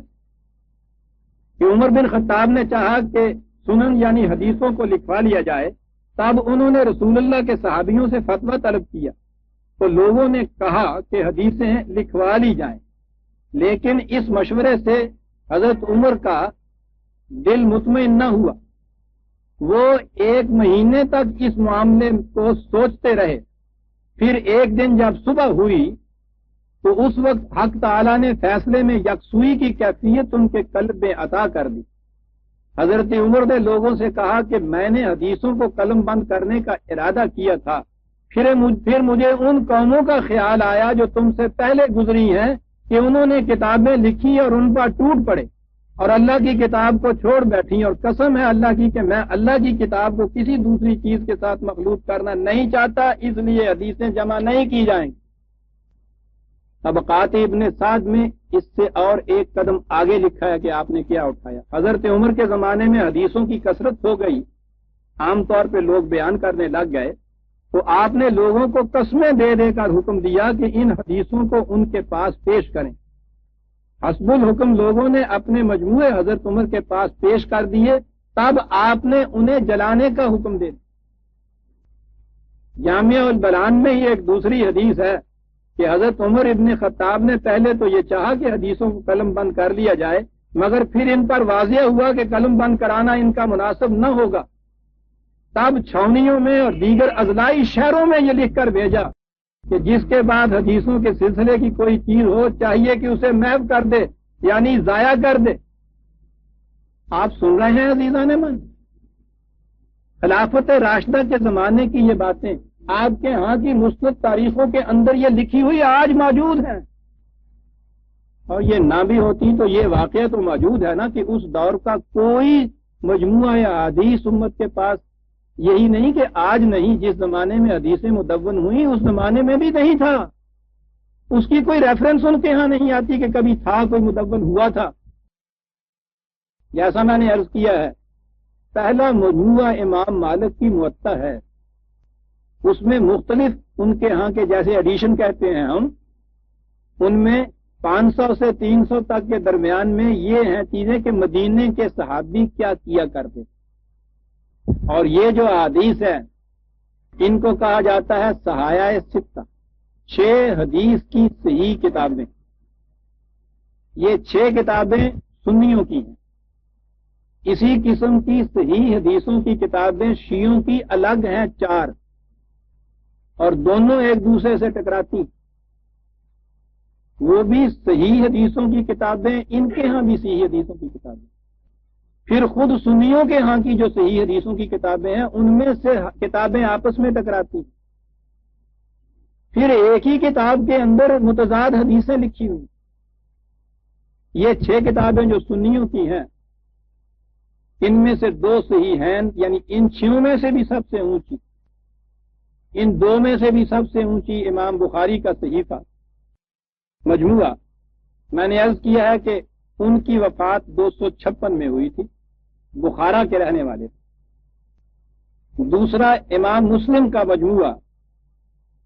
کہ عمر بن خطاب نے چاہا کہ سنن یعنی حدیثوں کو لکھوا لیا جائے، تب انہوں نے رسول اللہ کے صحابیوں سے فتویٰ طلب کیا، تو لوگوں نے کہا کہ حدیثیں لکھوا لی جائیں، لیکن اس مشورے سے حضرت عمر کا دل مطمئن نہ ہوا، وہ 1 مہینے تک اس معاملے کو سوچتے رہے، پھر ایک دن جب صبح ہوئی تو اس وقت حق تعالیٰ نے فیصلے میں یکسوئی کی کیفیت ان کے قلب میں عطا کر دی۔ حضرت عمر نے لوگوں سے کہا کہ میں نے حدیثوں کو قلم بند کرنے کا ارادہ کیا تھا، پھر مجھے ان قوموں کا خیال آیا جو تم سے پہلے گزری ہیں کہ انہوں نے کتابیں لکھی اور ان پر ٹوٹ پڑے اور اللہ کی کتاب کو چھوڑ بیٹھی، اور قسم ہے اللہ کی کہ میں اللہ کی کتاب کو کسی دوسری چیز کے ساتھ مخلوط کرنا نہیں چاہتا، اس لیے حدیثیں جمع نہیں کی جائیں گی۔ طبقات ابن سعد میں اس سے اور ایک قدم آگے لکھا ہے کہ آپ نے کیا اٹھایا۔ حضرت عمر کے زمانے میں حدیثوں کی کثرت ہو گئی، عام طور پہ لوگ بیان کرنے لگ گئے، تو آپ نے لوگوں کو قسمیں دے دے کر حکم دیا کہ ان حدیثوں کو ان کے پاس پیش کریں۔ حسب الحکم لوگوں نے اپنے مجموعے حضرت عمر کے پاس پیش کر دیے، تب آپ نے انہیں جلانے کا حکم دے دیا۔ جامعہ البیان میں ہی ایک دوسری حدیث ہے کہ حضرت عمر ابن خطاب نے پہلے تو یہ چاہا کہ حدیثوں کو قلم بند کر لیا جائے، مگر پھر ان پر واضح ہوا کہ قلم بند کرانا ان کا مناسب نہ ہوگا، تب چھاؤنیوں میں اور دیگر اضلاعی شہروں میں یہ لکھ کر بھیجا کہ جس کے بعد حدیثوں کے سلسلے کی کوئی چیز ہو چاہیے کہ اسے محو کر دے، یعنی ضائع کر دے۔ آپ سن رہے ہیں عزیزان من، خلافت راشدہ کے زمانے کی یہ باتیں آپ کے ہاں کی مستند تاریخوں کے اندر یہ لکھی ہوئی آج موجود ہیں، اور یہ نہ بھی ہوتی تو یہ واقعہ تو موجود ہے نا کہ اس دور کا کوئی مجموعہ یا حدیث امت کے پاس یہی نہیں کہ آج نہیں، جس زمانے میں حدیثیں مدون ہوئی اس زمانے میں بھی نہیں تھا، اس کی کوئی ریفرنس ان کے ہاں نہیں آتی کہ کبھی تھا، کوئی مدون ہوا تھا۔ جیسا میں نے عرض کیا ہے، پہلا مجموعہ امام مالک کی موطا ہے، اس میں مختلف ان کے ہاں کے جیسے ایڈیشن کہتے ہیں ہم، ان میں 500 سے 300 تک کے درمیان میں یہ ہیں چیزیں کہ مدینے کے صحابی کیا کیا کرتے، اور یہ جو احادیث ہے ان کو کہا جاتا ہے صحائح ستہ، 6 حدیث کی صحیح کتابیں۔ یہ 6 کتابیں سنیوں کی ہیں، اسی قسم کی صحیح حدیثوں کی کتابیں شیعوں کی الگ ہیں 4، اور دونوں ایک دوسرے سے ٹکراتی، وہ بھی صحیح حدیثوں کی کتابیں، ان کے ہاں بھی صحیح حدیثوں کی کتابیں، پھر خود سنیوں کے ہاں کی جو صحیح حدیثوں کی کتابیں ہیں ان میں سے کتابیں آپس میں ٹکراتی، پھر ایک ہی کتاب کے اندر متضاد حدیثیں لکھی ہوئی۔ یہ 6 کتابیں جو سنیوں کی ہیں، ان میں سے 2 صحیح ہیں، یعنی ان 6 میں سے بھی سب سے اونچی، ان 2 میں سے بھی سب سے اونچی امام بخاری کا صحیفہ مجموعہ، میں نے عرض کیا ہے کہ ان کی وفات 256 میں ہوئی تھی، بخارا کے رہنے والے تھے۔ دوسرا امام مسلم کا مجموعہ،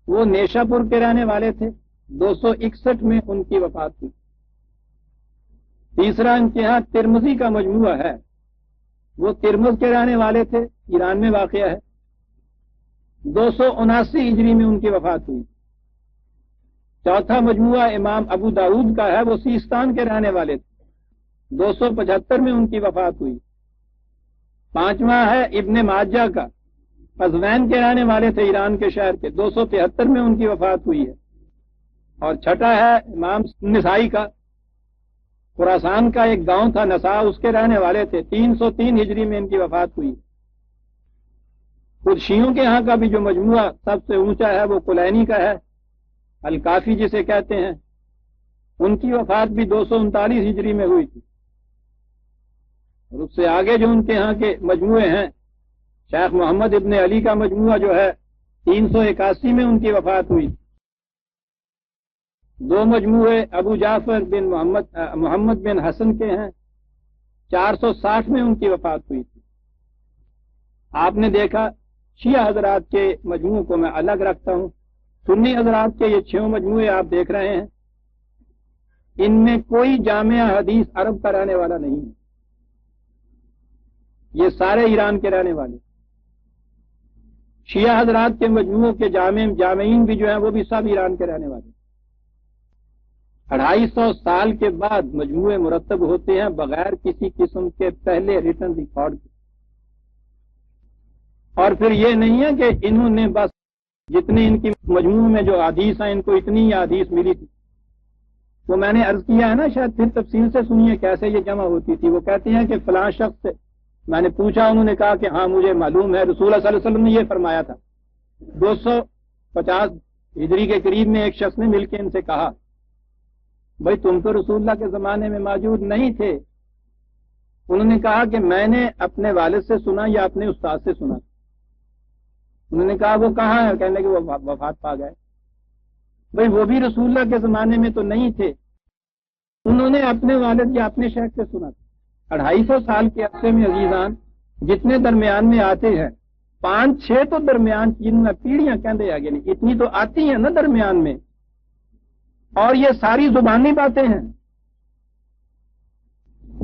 وہ نیشا پور کے رہنے والے تھے، 261 میں ان کی وفات ہوئی۔ تیسرا ان کے ہاں ترمذی کا مجموعہ ہے، وہ ترمذ کے رہنے والے تھے، ایران میں واقع ہے، 279 ہجری میں ان کی وفات ہوئی۔ چوتھا مجموعہ امام ابو داؤد کا ہے، وہ سیستان کے رہنے والے تھے، 275 میں ان کی وفات ہوئی۔ پانچواں ہے ابن ماجہ کا، قزوین کے رہنے والے تھے، ایران کے شہر کے، 273 میں ان کی وفات ہوئی ہے۔ اور چھٹا ہے امام نسائی کا، خراسان کا ایک گاؤں تھا نسا، اس کے رہنے والے تھے، 303 ہجری میں ان کی وفات ہوئی۔ خود شیعوں کے ہاں کا بھی جو مجموعہ سب سے اونچا ہے وہ کلینی کا ہے، الکافی جسے کہتے ہیں، ان کی وفات بھی 239 ہجری میں ہوئی تھی۔ اور اس سے آگے جو ان کے ہاں کے مجموعے ہیں، شیخ محمد ابن علی کا مجموعہ جو ہے 381 میں ان کی وفات ہوئی۔ 2 مجموعے ابو جعفر بن محمد بن حسن کے ہیں، 460 میں ان کی وفات ہوئی تھی۔ آپ نے دیکھا شیعہ حضرات کے مجموعوں کو میں الگ رکھتا ہوں، سنی حضرات کے یہ 6 مجموعے آپ دیکھ رہے ہیں، ان میں کوئی جامعہ حدیث عرب کا رہنے والا نہیں ہے، یہ سارے ایران کے رہنے والے۔ شیعہ حضرات کے مجموعوں کے جامعین بھی جو ہیں وہ بھی سب ایران کے رہنے والے۔ 250 سال کے بعد مجموعے مرتب ہوتے ہیں بغیر کسی قسم کے پہلے ریٹن ریکارڈ کے، اور پھر یہ نہیں ہے کہ انہوں نے بس جتنے ان کی مجموعوں میں جو حدیث ہیں ان کو اتنی ہی حدیث ملی تھی۔ وہ میں نے عرض کیا ہے نا، شاید پھر تفصیل سے سنیے کیسے یہ جمع ہوتی تھی۔ وہ کہتے ہیں کہ فلاں شخص سے میں نے پوچھا، انہوں نے کہا کہ ہاں مجھے معلوم ہے رسول اللہ صلی اللہ علیہ وسلم نے یہ فرمایا تھا۔ 250 ہجری کے قریب میں ایک شخص نے مل کے ان سے کہا بھائی تم تو رسول اللہ کے زمانے میں موجود نہیں تھے۔ انہوں نے کہا کہ میں نے اپنے والد سے سنا یا اپنے استاد سے سنا۔ انہوں نے کہا وہ کہاں ہے؟ کہنے کہ وہ وفات پا گئے۔ بھائی وہ بھی رسول اللہ کے زمانے میں تو نہیں تھے، انہوں نے اپنے والد یا اپنے شیخ سے سنا تھا۔ 250 سال کے عرصے میں عزیزان جتنے درمیان میں آتے ہیں، 5-6 تو درمیان جن میں پیڑیاں کہندے آگے نہیں، اتنی تو آتی ہیں نا درمیان میں، اور یہ ساری زبانی باتیں ہیں۔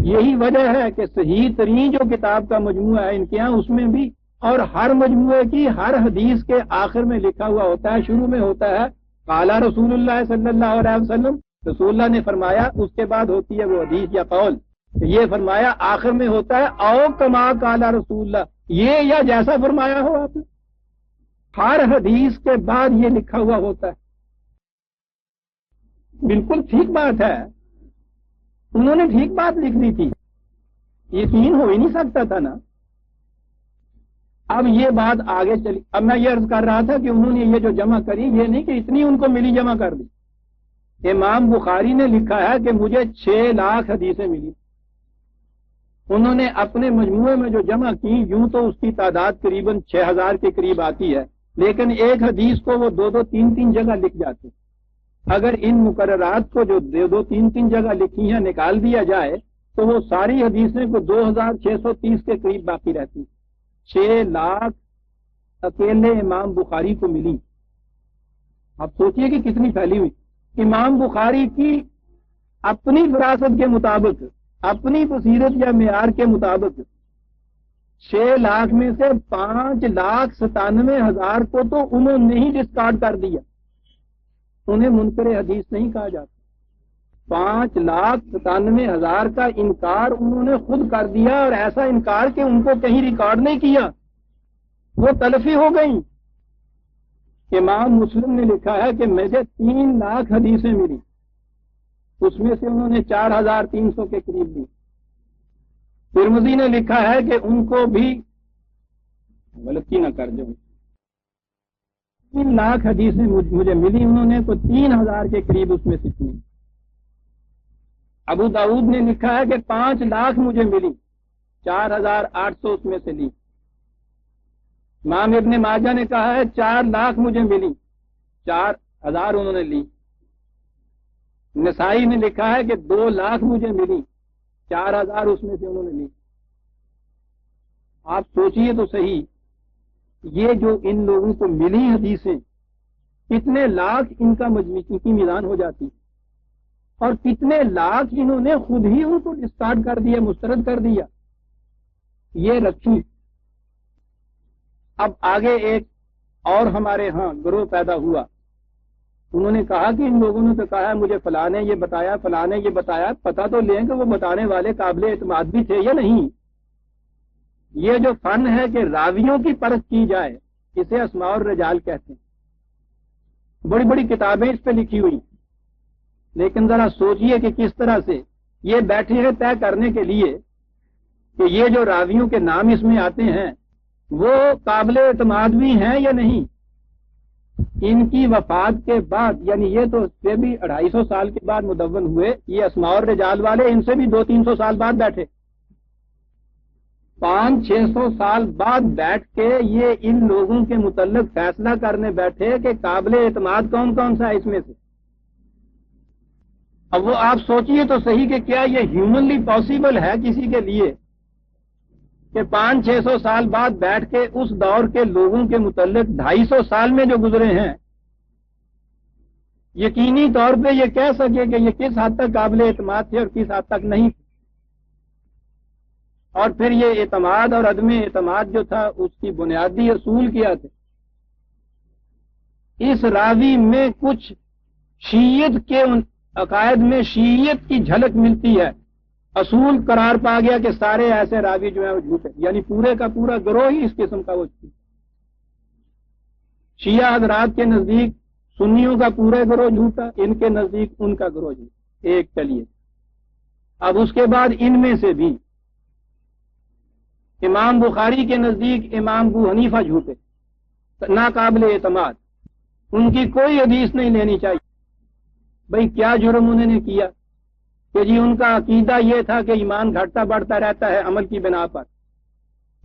یہی وجہ ہے کہ صحیح ترین جو کتاب کا مجموعہ ہے ان کے یہاں، اس میں بھی اور ہر مجموعے کی ہر حدیث کے آخر میں لکھا ہوا ہوتا ہے، شروع میں ہوتا ہے قال رسول اللہ صلی اللہ علیہ وسلم، رسول اللہ نے فرمایا، اس کے بعد ہوتی ہے وہ حدیث یا قول، یہ فرمایا، آخر میں ہوتا ہے او کما قال رسول اللہ، یہ یا جیسا فرمایا ہو آپ نے۔ ہر حدیث کے بعد یہ لکھا ہوا ہوتا ہے۔ بالکل ٹھیک بات ہے، انہوں نے ٹھیک بات لکھ دی تھی، یقین ہو ہی نہیں سکتا تھا نا۔ اب یہ بات آگے چلی، اب میں یہ عرض کر رہا تھا کہ انہوں نے یہ جو جمع کری، یہ نہیں کہ اتنی ان کو ملی جمع کر دی۔ امام بخاری نے لکھا ہے کہ مجھے 6 لاکھ حدیثیں ملی، انہوں نے اپنے مجموعے میں جو جمع کی، یوں تو اس کی تعداد قریباً 6000 کے قریب آتی ہے، لیکن ایک حدیث کو وہ 2-2 3-3 جگہ لکھ جاتے۔ اگر ان مقررات کو جو 2-2 3-3 جگہ لکھی ہیں نکال دیا جائے تو وہ ساری حدیثیں کو 2630 کے قریب باقی رہتی۔ 6 لاکھ اکیلے امام بخاری کو ملی۔ آپ سوچئے کہ کتنی پھیلی ہوئی۔ امام بخاری کی اپنی فراست کے مطابق، اپنی بصیرت یا معیار کے مطابق 6 لاکھ میں سے 5,97,000 کو تو انہوں نے ہی ڈسکارڈ کر دیا، انہیں منکر حدیث نہیں کہا جاتا۔ 5,97,000 کا انکار انہوں نے خود کر دیا، اور ایسا انکار کہ ان کو کہیں ریکارڈ نہیں کیا، وہ تلفی ہو گئی۔ امام مسلم نے لکھا ہے کہ مجھے 3 لاکھ حدیثیں ملی، اس میں سے انہوں نے 4,300 کے قریب لی۔ ترمذی نے لکھا ہے کہ ان کو بھی غلطی نہ کر جاؤں، 3 لاکھ حدیثیں مجھے ملی، انہوں نے کوئی 3,000 کے قریب اس میں سے چنی۔ ابو داؤد نے لکھا ہے کہ 5 لاکھ مجھے ملی، 4,800 اس میں سے لی۔ امام ابن ماجہ نے کہا ہے 4 لاکھ مجھے ملی، 4,000 انہوں نے لی۔ نسائی نے لکھا ہے کہ 2 لاکھ مجھے ملی، 4,000 اس میں سے انہوں نے لی۔ آپ سوچئے تو صحیح، یہ جو ان لوگوں کو ملی حدیثیں، کتنے لاکھ ان کا مجموعی کی میزان ہو جاتی، اور کتنے لاکھ انہوں نے خود ہی ان کو ڈسکارڈ کر دیا، مسترد کر دیا۔ یہ رکھی۔ اب آگے ایک اور ہمارے ہاں گروہ پیدا ہوا، انہوں نے کہا کہ ان لوگوں نے تو کہا ہے مجھے فلاں نے یہ بتایا، فلاں نے یہ بتایا، پتہ تو لیں کہ وہ بتانے والے قابل اعتماد بھی تھے یا نہیں۔ یہ جو فن ہے کہ راویوں کی پرکھ کی جائے، اسے اسماء الرجال کہتے ہیں۔ بڑی بڑی کتابیں اس پہ لکھی ہوئی، لیکن ذرا سوچئے کہ کس طرح سے یہ بیٹھے ہیں طے کرنے کے لیے کہ یہ جو راویوں کے نام اس میں آتے ہیں وہ قابل اعتماد بھی ہیں یا نہیں۔ ان کی وفات کے بعد، یعنی یہ تو سے بھی 250 سال کے بعد مدون ہوئے، یہ اسماء الرجال والے ان سے بھی 200-300 سال بعد بیٹھے، 500-600 سال بعد بیٹھ کے یہ ان لوگوں کے متعلق فیصلہ کرنے بیٹھے کہ قابل اعتماد کون کون سا ہے اس میں سے۔ اب وہ آپ سوچئے تو صحیح کہ کیا یہ ہیومنلی پاسبل ہے کسی کے لیے کہ 500-600 سال بعد بیٹھ کے اس دور کے لوگوں کے متعلق 250 سال میں جو گزرے ہیں یقینی طور پہ یہ کہہ سکے کہ یہ کس حد تک قابل اعتماد تھے اور کس حد تک نہیں تھے، اور پھر یہ اعتماد اور عدم اعتماد جو تھا اس کی بنیادی اصول کیا تھے۔ اس راوی میں کچھ شیعت کے عقائد میں شیعت کی جھلک ملتی ہے، اصول قرار پا گیا کہ سارے ایسے راوی جو ہیں وہ جھوٹے، یعنی پورے کا پورا گروہ ہی اس قسم کا وہ شیعہ حضرات کے نزدیک سنیوں کا پورا گروہ جھوٹا، ان کے نزدیک ان کا گروہ جھوٹا، ایک چلیے۔ اب اس کے بعد ان میں سے بھی امام بخاری کے نزدیک امام ابو حنیفہ جھوٹے، ناقابل اعتماد، ان کی کوئی حدیث نہیں لینی چاہیے۔ بھئی کیا جرم انہوں نے کیا کہ جی ان کا عقیدہ یہ تھا کہ ایمان گھٹتا بڑھتا رہتا ہے عمل کی بنا پر،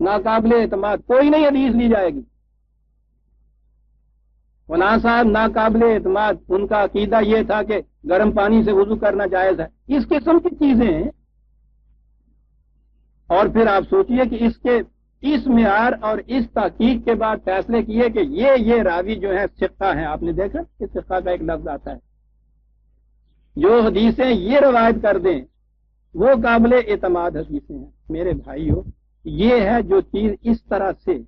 ناقابل اعتماد، کوئی نہیں حدیث لی جائے گی۔ مولانا صاحب ناقابل اعتماد، ان کا عقیدہ یہ تھا کہ گرم پانی سے وضو کرنا جائز ہے، اس قسم کی چیزیں ہیں۔ اور پھر آپ سوچئے کہ اس معیار اور اس تحقیق کے بعد فیصلے کیے کہ یہ راوی جو ہیں ثقہ ہیں۔ آپ نے دیکھا کہ ثقہ کا ایک لفظ آتا ہے، جو حدیثیں یہ روایت کر دیں وہ قابل اعتماد حدیثیں ہیں۔ میرے بھائیو، یہ ہے جو چیز اس طرح سے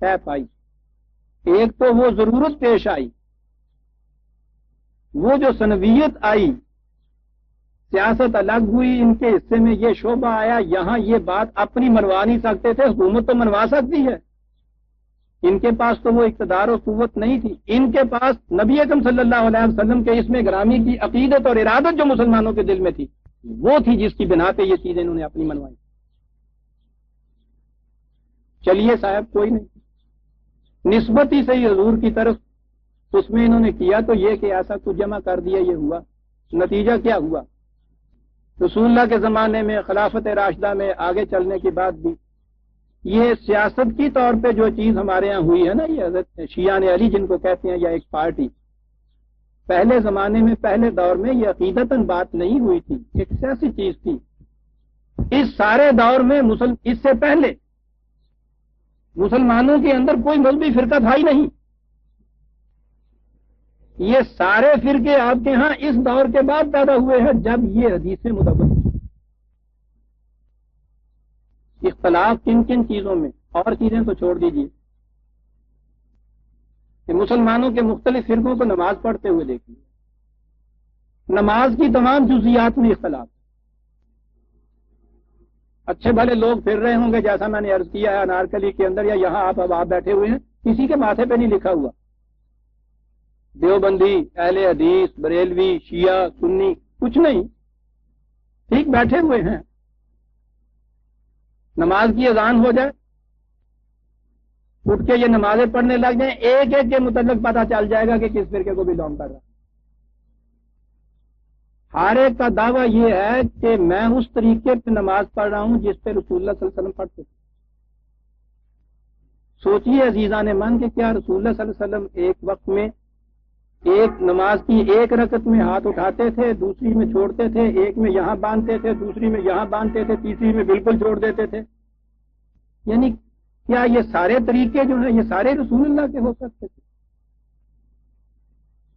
طے پائی۔ ایک تو وہ ضرورت پیش آئی، وہ جو سنویت آئی، سیاست الگ ہوئی، ان کے حصے میں یہ شعبہ آیا، یہاں یہ بات اپنی منوا نہیں سکتے تھے، حکومت تو منوا سکتی ہے، ان کے پاس تو وہ اقتدار و قوت نہیں تھی۔ ان کے پاس نبی اکرم صلی اللہ علیہ وسلم کے اسم گرامی کی عقیدت اور ارادت جو مسلمانوں کے دل میں تھی وہ تھی، جس کی بنا پہ یہ چیزیں انہوں نے اپنی منوائی۔ چلیے صاحب کوئی نہیں، نسبت ہی صحیح حضور کی طرف اس میں انہوں نے کیا تو یہ کہ ایسا کچھ جمع کر دیا، یہ ہوا۔ نتیجہ کیا ہوا؟ رسول اللہ کے زمانے میں، خلافت راشدہ میں، آگے چلنے کے بعد بھی یہ سیاست کی طور پہ جو چیز ہمارے ہاں ہوئی ہے نا، یہ حضرت شیعہ علی جن کو کہتے ہیں، یا ایک پارٹی، پہلے زمانے میں، پہلے دور میں یہ عقیدتاً بات نہیں ہوئی تھی، ایک سیاسی چیز تھی۔ اس سارے دور میں اس سے پہلے مسلمانوں کے اندر کوئی مذہبی فرقہ تھا ہی نہیں۔ یہ سارے فرقے آپ کے ہاں اس دور کے بعد پیدا ہوئے ہیں جب یہ حدیثیں مدون تھیں۔ اختلاف کن کن چیزوں میں، اور چیزیں تو چھوڑ دیجیے کہ مسلمانوں کے مختلف فرقوں کو نماز پڑھتے ہوئے دیکھیے، نماز کی تمام جزیات میں اختلاف۔ اچھے بھلے لوگ پھر رہے ہوں گے، جیسا میں نے عرض کیا ہے انارکلی کے اندر، یا یہاں آپ بیٹھے ہوئے ہیں، کسی کے ماتھے پہ نہیں لکھا ہوا دیوبندی، اہل حدیث، بریلوی، شیعہ، سنی، کچھ نہیں، ٹھیک بیٹھے ہوئے ہیں۔ نماز کی اذان ہو جائے، اٹھ کے یہ نمازیں پڑھنے لگ جائیں، ایک ایک کے متعلق پتہ چل جائے گا کہ کس فرقے کو بلونگ کر رہا ہے۔ ہر ایک کا دعویٰ یہ ہے کہ میں اس طریقے پہ نماز پڑھ رہا ہوں جس پہ رسول اللہ صلی اللہ علیہ وسلم پڑھتے تھے۔ سوچیے عزیزان من کہ کیا رسول اللہ صلی اللہ علیہ وسلم ایک وقت میں ایک نماز کی ایک رکعت میں ہاتھ اٹھاتے تھے، دوسری میں چھوڑتے تھے، ایک میں یہاں باندھتے تھے، دوسری میں یہاں باندھتے تھے، تیسری میں بالکل چھوڑ دیتے تھے؟ یعنی کیا یہ سارے طریقے جو ہیں یہ سارے رسول اللہ کے ہو سکتے تھے؟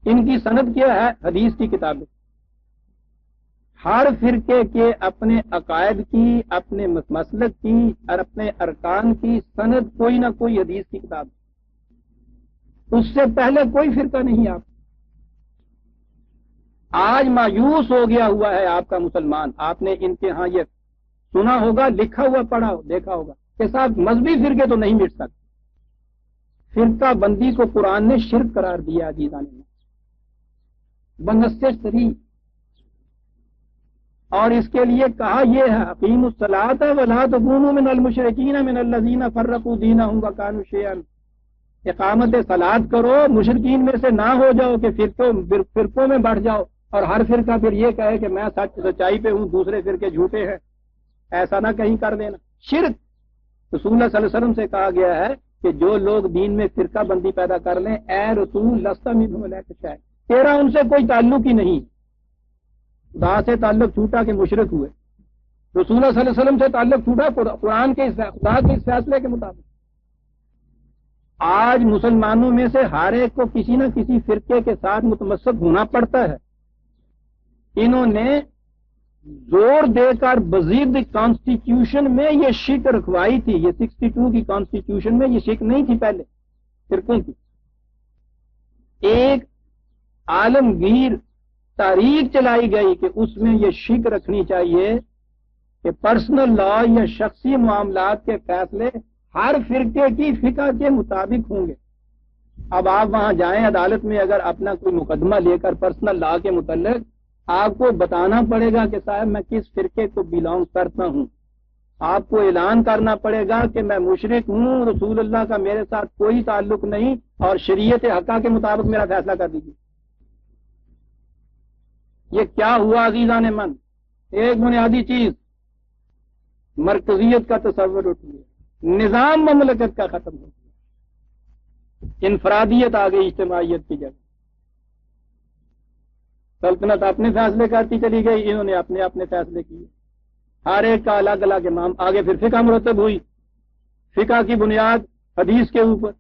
ان کی سند کیا ہے؟ حدیث کی کتابیں۔ ہر فرقے کے اپنے عقائد کی، اپنے مسلک کی اور اپنے ارکان کی سند کوئی نہ کوئی حدیث کی کتاب، اس سے پہلے کوئی فرقہ نہیں۔ آپ آج مایوس ہو گیا ہوا ہے آپ کا مسلمان، آپ نے ان کے ہاں یہ سنا ہوگا، لکھا ہوا پڑھا دیکھا ہوگا کہ صاحب مذہبی فرقے تو نہیں مٹ سکتے۔ فرقہ بندی کو قرآن نے شرک قرار دیا عزیزان بنص صریح، اور اس کے لیے کہا یہ ہے اقیموا الصلاۃ ولا تکونوا من المشرکین من الذین فرقوا دینہم وکانوا شیعا، اقامت صلاۃ کرو، مشرکین میں سے نہ ہو جاؤ کہ فرقوں میں بڑھ جاؤ، اور ہر فرقہ پھر یہ کہے کہ میں سچائی پہ ہوں، دوسرے فرقے جھوٹے ہیں، ایسا نہ کہیں کر دینا۔ شرک رسول اللہ صلی اللہ علیہ وسلم سے کہا گیا ہے کہ جو لوگ دین میں فرقہ بندی پیدا کر لیں، اے رسول لست منہم ولا شیء، تیرا ان سے کوئی تعلق ہی نہیں، خدا سے تعلق چھوٹا کہ مشرک ہوئے۔ رسول اللہ صلی اللہ علیہ وسلم سے تعلق ٹوٹا قرآن کے خدا کے اس فیصلے کے مطابق۔ آج مسلمانوں میں سے ہر ایک کو کسی نہ کسی فرقے کے ساتھ متمسک ہونا پڑتا ہے۔ انہوں نے زور دے کر مزید کانسٹیٹیوشن میں یہ شک رکھوائی تھی، یہ 62 کی کانسٹیٹیوشن میں یہ شک نہیں تھی پہلے فرقوں کی۔ ایک عالمگیر تحریک چلائی گئی کہ اس میں یہ شک رکھنی چاہیے کہ پرسنل لا یا شخصی معاملات کے فیصلے ہر فرقے کی فقہ کے مطابق ہوں گے۔ اب آپ وہاں جائیں عدالت میں، اگر اپنا کوئی مقدمہ لے کر پرسنل لا کے متعلق، آپ کو بتانا پڑے گا کہ صاحب میں کس فرقے کو بلانگ کرتا ہوں، آپ کو اعلان کرنا پڑے گا کہ میں مشرک ہوں، رسول اللہ کا میرے ساتھ کوئی تعلق نہیں، اور شریعت حقہ کے مطابق میرا فیصلہ کر دیجیے۔ یہ کیا ہوا عزیزان من؟ ایک بنیادی چیز مرکزیت کا تصور اٹھ گیا، نظام مملکت کا ختم ہو گیا، انفرادیت آ گئی اجتماعیت کی جگہ، سلطنت اپنے فیصلے کرتی چلی گئی، انہوں نے اپنے اپنے فیصلے کیے، ہر ایک کا الگ الگ امام، آگے پھر فقہ مرتب ہوئی، فقہ کی بنیاد حدیث کے اوپر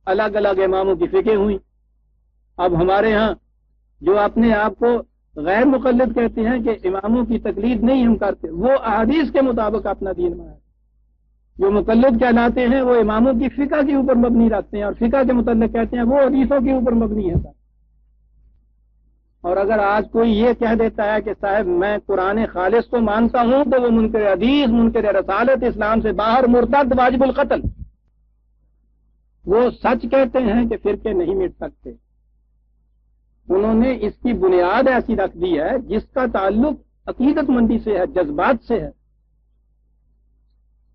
الگ الگ اماموں کی فقہ ہوئی۔ اب ہمارے ہاں جو اپنے آپ کو غیر مقلد کہتے ہیں کہ اماموں کی تقلید نہیں ہم کرتے، وہ احادیث کے مطابق اپنا دین بنایا۔ جو مقلد کہلاتے ہیں وہ اماموں کی فقہ کے اوپر مبنی رکھتے ہیں، اور فقہ کے متعلق کہتے ہیں وہ حدیثوں کے اوپر مبنی ہے۔ اور اگر آج کوئی یہ کہہ دیتا ہے کہ صاحب میں قرآن خالص کو مانتا ہوں، تو وہ منکر حدیث، منکر رسالت، اسلام سے باہر، مرتد، واجب القتل۔ وہ سچ کہتے ہیں کہ فرقے نہیں مٹ سکتے، انہوں نے اس کی بنیاد ایسی رکھ دی ہے جس کا تعلق عقیدت مندی سے ہے، جذبات سے ہے۔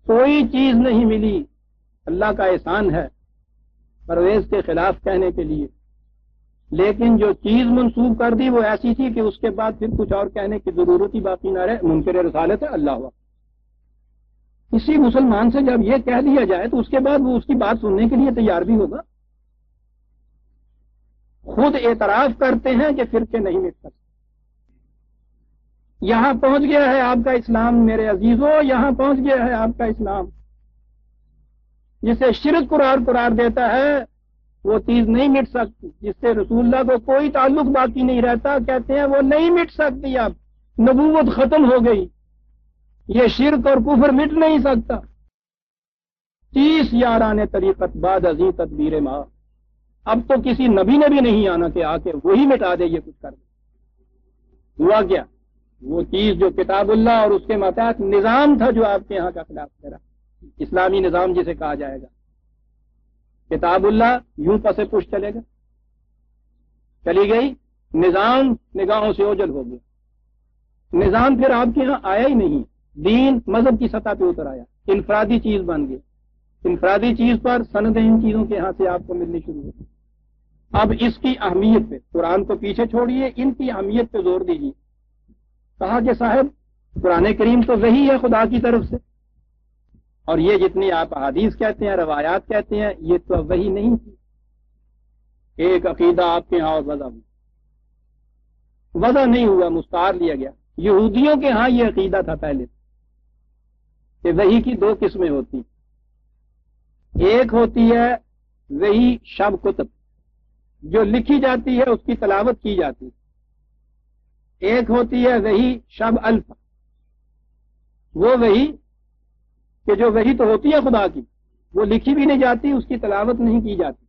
کوئی چیز نہیں ملی، اللہ کا احسان ہے پرویز کے خلاف کہنے کے لیے، لیکن جو چیز منسوب کر دی وہ ایسی تھی کہ اس کے بعد پھر کچھ اور کہنے کی ضرورت ہی باقی نہ رہے، منکر رسالت ہے اللہ ہوا۔ کسی مسلمان سے جب یہ کہہ دیا جائے تو اس کے بعد وہ اس کی بات سننے کے لیے تیار بھی ہوگا۔ خود اعتراف کرتے ہیں کہ فرقے نہیں مٹ سکتے۔ یہاں پہنچ گیا ہے آپ کا اسلام میرے عزیزوں، یہاں پہنچ گیا ہے آپ کا اسلام، جسے شرک قرار دیتا ہے وہ چیز نہیں مٹ سکتی، جس سے رسول اللہ کو کوئی تعلق باقی نہیں رہتا، کہتے ہیں وہ نہیں مٹ سکتی، اب نبوت ختم ہو گئی، یہ شرک اور کفر مٹ نہیں سکتا۔ 30 یاران طریقت بعد ازیں تدبیر ماں، اب تو کسی نبی نے بھی نہیں آنا کہ آ کے وہی مٹا دے، یہ کچھ کر دے۔ ہوا کیا؟ وہ چیز جو کتاب اللہ اور اس کے ماتحت نظام تھا جو آپ کے یہاں کا خلاف کرا، اسلامی نظام جسے کہا جائے گا، کتاب اللہ یوں پس پش چلے گا، چلی گئی، نظام نگاہوں سے اوجھل ہو گیا، نظام پھر آپ کے یہاں آیا ہی نہیں، دین مذہب کی سطح پہ اتر آیا، انفرادی چیز بن گئی، انفرادی چیز پر سندیں ان چیزوں کے یہاں سے آپ کو ملنی شروع ہوگی۔ اب اس کی اہمیت پہ، قرآن کو پیچھے چھوڑیے، ان کی اہمیت پہ زور دیجیے۔ کہا کہ صاحب قرآن کریم تو وحی ہے خدا کی طرف سے، اور یہ جتنی آپ احادیث کہتے ہیں، روایات کہتے ہیں، یہ تو وحی نہیں تھی۔ ایک عقیدہ آپ کے ہاں اور وضع نہیں ہوا، مستعار لیا گیا۔ یہودیوں کے ہاں یہ عقیدہ تھا پہلے کہ وحی کی 2 قسمیں ہوتی، ایک ہوتی ہے وحی شب کتب جو لکھی جاتی ہے، اس کی تلاوت کی جاتی، ایک ہوتی ہے وحی شب الفا، وہ وحی کہ جو وحی تو ہوتی ہے خدا کی، وہ لکھی بھی نہیں جاتی، اس کی تلاوت نہیں کی جاتی،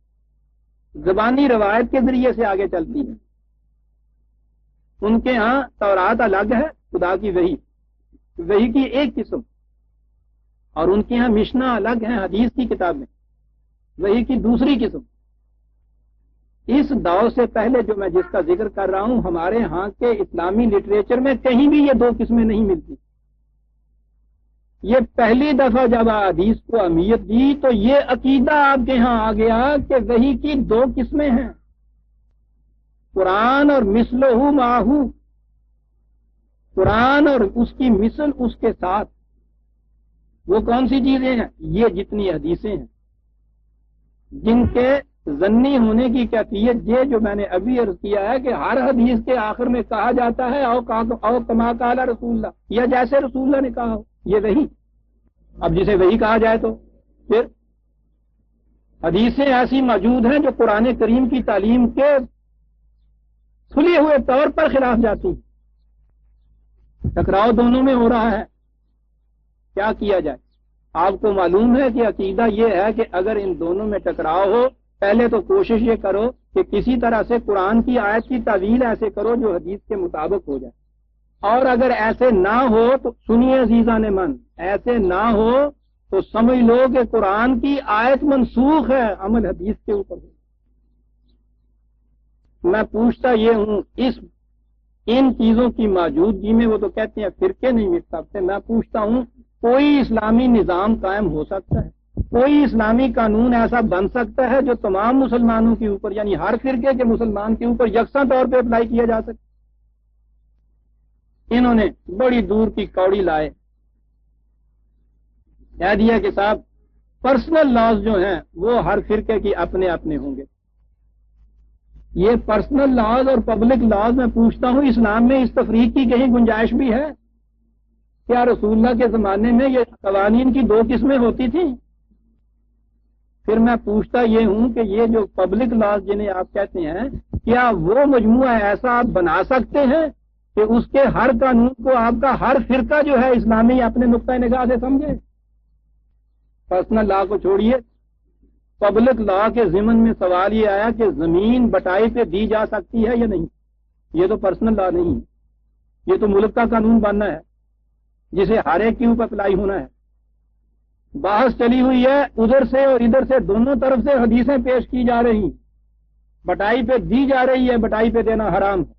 زبانی روایت کے ذریعے سے آگے چلتی ہے۔ ان کے ہاں تورات الگ ہے، خدا کی وحی کی ایک قسم، اور ان کے ہاں مشنا الگ ہیں، حدیث کی کتابیں، وحی کی دوسری قسم۔ اس دور سے پہلے جو میں جس کا ذکر کر رہا ہوں، ہمارے ہاں کے اسلامی لٹریچر میں کہیں بھی یہ 2 قسمیں نہیں ملتی۔ یہ پہلی دفعہ جب حدیث کو اہمیت دی تو یہ عقیدہ آپ کے ہاں آ گیا کہ وحی کی 2 قسمیں ہیں، قرآن اور مثلہ معہو، قرآن اور اس کی مثل اس کے ساتھ۔ وہ کون سی چیزیں ہیں؟ یہ جتنی حدیثیں ہیں جن کے ظنی ہونے کی کیفیت یہ جو میں نے ابھی عرض کیا ہے کہ ہر حدیث کے آخر میں کہا جاتا ہے او کما قال رسول اللہ، یا جیسے رسول اللہ نے کہا ہو، یہ وحی۔ اب جسے وحی کہا جائے تو پھر حدیثیں ایسی موجود ہیں جو قرآن کریم کی تعلیم کے کھلے ہوئے طور پر خلاف جاتی ہیں، ٹکراؤ دونوں میں ہو رہا ہے، کیا کیا جائے؟ آپ کو معلوم ہے کہ عقیدہ یہ ہے کہ اگر ان دونوں میں ٹکراؤ ہو، پہلے تو کوشش یہ کرو کہ کسی طرح سے قرآن کی آیت کی تعویل ایسے کرو جو حدیث کے مطابق ہو جائے، اور اگر ایسے نہ ہو تو سنیے عزیزان من، ایسے نہ ہو تو سمجھ لو کہ قرآن کی آیت منسوخ ہے، عمل حدیث کے اوپر ہے۔ میں پوچھتا یہ ہوں، ان چیزوں کی موجودگی میں وہ تو کہتے ہیں فرقے نہیں مٹ سکتے، میں پوچھتا ہوں کوئی اسلامی نظام قائم ہو سکتا ہے؟ کوئی اسلامی قانون ایسا بن سکتا ہے جو تمام مسلمانوں کے اوپر، یعنی ہر فرقے کے مسلمان کے اوپر یکساں طور پہ اپلائی کیا جا سکے؟ انہوں نے بڑی دور کی کوڑی لائے، کہہ دیا کہ صاحب پرسنل لاز جو ہیں وہ ہر فرقے کی اپنے اپنے ہوں گے۔ یہ پرسنل لاز اور پبلک لاز میں پوچھتا ہوں اسلام میں اس تفریق کی کہیں گنجائش بھی ہے؟ کیا رسول اللہ کے زمانے میں یہ قوانین کی دو قسمیں ہوتی تھیں؟ پھر میں پوچھتا یہ ہوں کہ یہ جو پبلک لاز جنہیں آپ کہتے ہیں، کیا وہ مجموعہ ایسا آپ بنا سکتے ہیں کہ اس کے ہر قانون کو آپ کا ہر فرقہ جو ہے اسلامی اپنے نقطۂ نگاہ سے سمجھے؟ پرسنل لا کو چھوڑیے، پبلک لا کے ضمن میں سوال یہ آیا کہ زمین بٹائی پہ دی جا سکتی ہے یا نہیں؟ یہ تو پرسنل لا نہیں، یہ تو ملک کا قانون بننا ہے جسے ہر ایک کے اوپر اپلائی ہونا ہے۔ بحث چلی ہوئی ہے ادھر سے اور ادھر سے، دونوں طرف سے حدیثیں پیش کی جا رہی ہیں، بٹائی پہ دی جا رہی ہے، بٹائی پہ دینا حرام ہے۔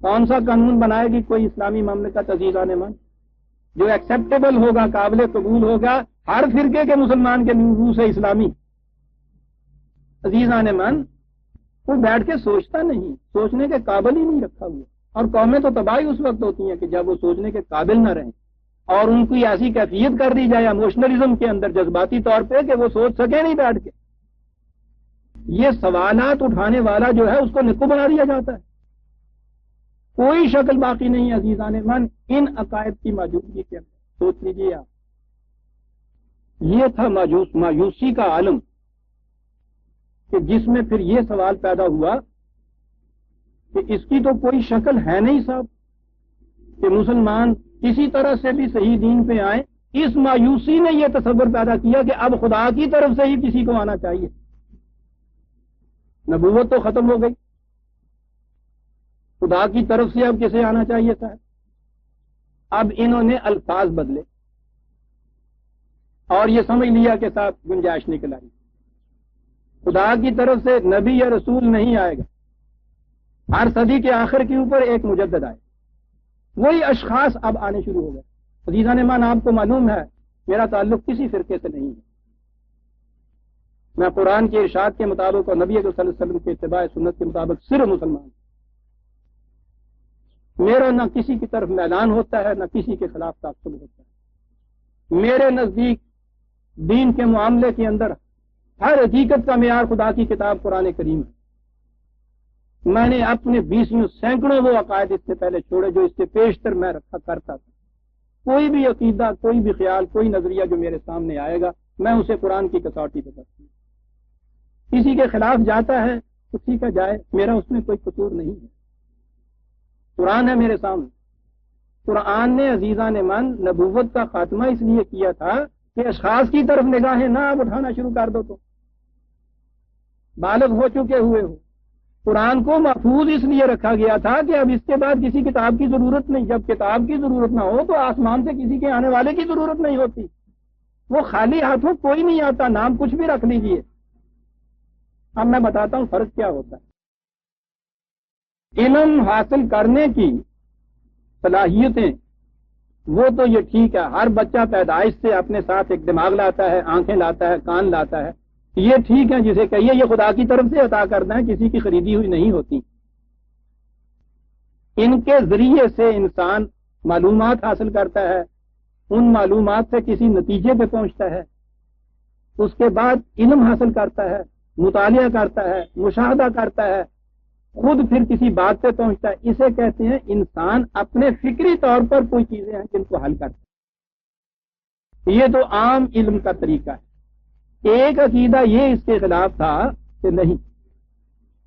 کون سا قانون بنائے گی کوئی اسلامی مملکت عزیزان من جو ایکسیپٹیبل ہوگا، قابل قبول ہوگا ہر فرقے کے مسلمان کے روح سے اسلامی؟ عزیزان من کوئی بیٹھ کے سوچتا نہیں، سوچنے کے قابل ہی نہیں رکھا ہوا، اور قومیں تو تباہی اس وقت ہوتی ہیں کہ جب وہ سوچنے کے قابل نہ رہیں اور ان کی ایسی کیفیت کر دی جائے ایموشنلزم کے اندر، جذباتی طور پہ، کہ وہ سوچ سکے نہیں بیٹھ کے۔ یہ سوالات اٹھانے والا جو ہے اس کو نکو بنا دیا جاتا ہے، کوئی شکل باقی نہیں عزیزان من ان عقائد کی موجودگی کے اندر۔ سوچ لیجیے آپ، یہ تھا مایوسی کا عالم کہ جس میں پھر یہ سوال پیدا ہوا کہ اس کی تو کوئی شکل ہے نہیں صاحب کہ مسلمان کسی طرح سے بھی صحیح دین پہ آئیں۔ اس مایوسی نے یہ تصور پیدا کیا کہ اب خدا کی طرف سے ہی کسی کو آنا چاہیے، نبوت تو ختم ہو گئی، خدا کی طرف سے اب کسے آنا چاہیے تھا؟ اب انہوں نے الفاظ بدلے اور یہ سمجھ لیا کہ صاحب گنجائش نکل آئی، خدا کی طرف سے نبی یا رسول نہیں آئے گا، ہر صدی کے آخر کے اوپر ایک مجدد آئے، وہی اشخاص اب آنے شروع ہو گئے۔ عزیزان من آپ کو معلوم ہے میرا تعلق کسی فرقے سے نہیں ہے، میں قرآن کے ارشاد کے مطابق اور نبی صلی اللہ علیہ وسلم کے اتباع سنت کے مطابق صرف مسلمان، میرا نہ کسی کی طرف میدان ہوتا ہے نہ کسی کے خلاف تعصب ہوتا ہے۔ میرے نزدیک دین کے معاملے کے اندر ہر حقیقت کا معیار خدا کی کتاب قرآن کریم ہے۔ میں نے اپنے 20 سینکڑوں وہ عقائد اس سے پہلے چھوڑے جو اس سے پیشتر میں رکھا کرتا تھا۔ کوئی بھی عقیدہ، کوئی بھی خیال، کوئی نظریہ جو میرے سامنے آئے گا میں اسے قرآن کی کسوٹی پہ کرتا ہوں۔ کسی کے خلاف جاتا ہے تو ٹھیک ہے جائے، میرا اس میں کوئی قصور نہیں ہے، قرآن ہے میرے سامنے۔ قرآن نے عزیزان من نبوت کا خاتمہ اس لیے کیا تھا کہ اشخاص کی طرف نگاہیں نہ اب اٹھانا شروع کر دو، تو بالغ ہو چکے ہوئے ہو۔ قرآن کو محفوظ اس لیے رکھا گیا تھا کہ اب اس کے بعد کسی کتاب کی ضرورت نہیں، جب کتاب کی ضرورت نہ ہو تو آسمان سے کسی کے آنے والے کی ضرورت نہیں ہوتی، وہ خالی ہاتھوں کوئی نہیں آتا، نام کچھ بھی رکھ لیجئے۔ اب میں بتاتا ہوں فرق کیا ہوتا ہے۔ علم حاصل کرنے کی صلاحیتیں وہ تو یہ ٹھیک ہے، ہر بچہ پیدائش سے اپنے ساتھ ایک دماغ لاتا ہے، آنکھیں لاتا ہے، کان لاتا ہے، یہ ٹھیک ہے، جسے کہیے یہ خدا کی طرف سے عطا کرنا ہے، کسی کی خریدی ہوئی نہیں ہوتی۔ ان کے ذریعے سے انسان معلومات حاصل کرتا ہے، ان معلومات سے کسی نتیجے پہ پہنچتا ہے، اس کے بعد علم حاصل کرتا ہے، مطالعہ کرتا ہے، مشاہدہ کرتا ہے، خود پھر کسی بات پہ پہنچتا ہے، اسے کہتے ہیں انسان اپنے فکری طور پر کوئی چیزیں ہیں جن کو حل کرتا ہے۔ یہ تو عام علم کا طریقہ ہے۔ ایک عقیدہ یہ اس کے خلاف تھا کہ نہیں،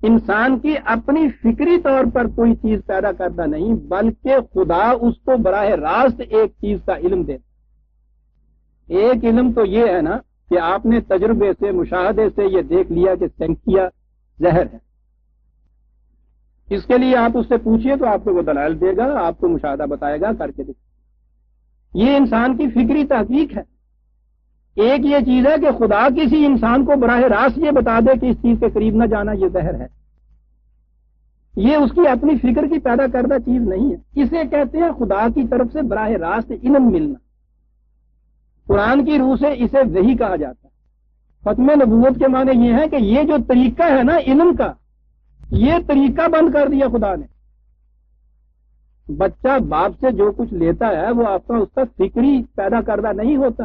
انسان کی اپنی فکری طور پر کوئی چیز پیدا کرتا نہیں، بلکہ خدا اس کو براہ راست ایک چیز کا علم دیتا۔ ایک علم تو یہ ہے نا کہ آپ نے تجربے سے، مشاہدے سے یہ دیکھ لیا کہ سینکیا زہر ہے، اس کے لیے آپ اس سے پوچھئے تو آپ کو وہ دلائل دے گا، آپ کو مشاہدہ بتائے گا، کر کے دیکھ۔ یہ انسان کی فکری تحقیق ہے۔ ایک یہ چیز ہے کہ خدا کسی انسان کو براہ راست یہ بتا دے کہ اس چیز کے قریب نہ جانا، یہ زہر ہے، یہ اس کی اپنی فکر کی پیدا کردہ چیز نہیں ہے۔ اسے کہتے ہیں خدا کی طرف سے براہ راست علم ملنا۔ قرآن کی روح سے اسے وحی کہا جاتا ہے۔ ختم نبوت کے معنی یہ ہے کہ یہ جو طریقہ ہے نا علم کا، یہ طریقہ بند کر دیا خدا نے۔ بچہ باپ سے جو کچھ لیتا ہے وہ آپ کا اس کا فکری پیدا کردہ نہیں ہوتا۔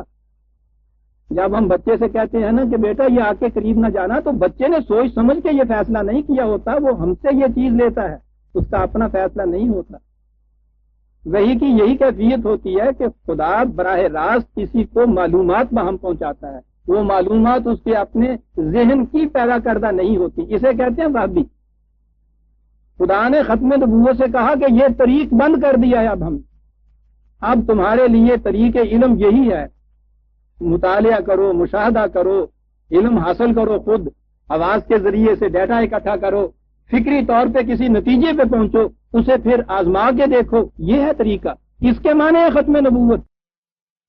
جب ہم بچے سے کہتے ہیں نا کہ بیٹا یہ آ کے قریب نہ جانا، تو بچے نے سوچ سمجھ کے یہ فیصلہ نہیں کیا ہوتا، وہ ہم سے یہ چیز لیتا ہے، اس کا اپنا فیصلہ نہیں ہوتا۔ وحی کی یہی کیفیت ہوتی ہے کہ خدا براہ راست کسی کو معلومات باہم پہنچاتا ہے، وہ معلومات اس کے اپنے ذہن کی پیدا کردہ نہیں ہوتی۔ اسے کہتے ہیں وحی۔ خدا نے ختم نبوت سے کہا کہ یہ طریق بند کر دیا ہے اب تمہارے لیے طریق علم یہی ہے، مطالعہ کرو، مشاہدہ کرو، علم حاصل کرو، خود آواز کے ذریعے سے ڈیٹا اکٹھا کرو، فکری طور پہ کسی نتیجے پہ پہنچو، اسے پھر آزما کے دیکھو، یہ ہے طریقہ۔ اس کے معنی ہے ختم نبوت۔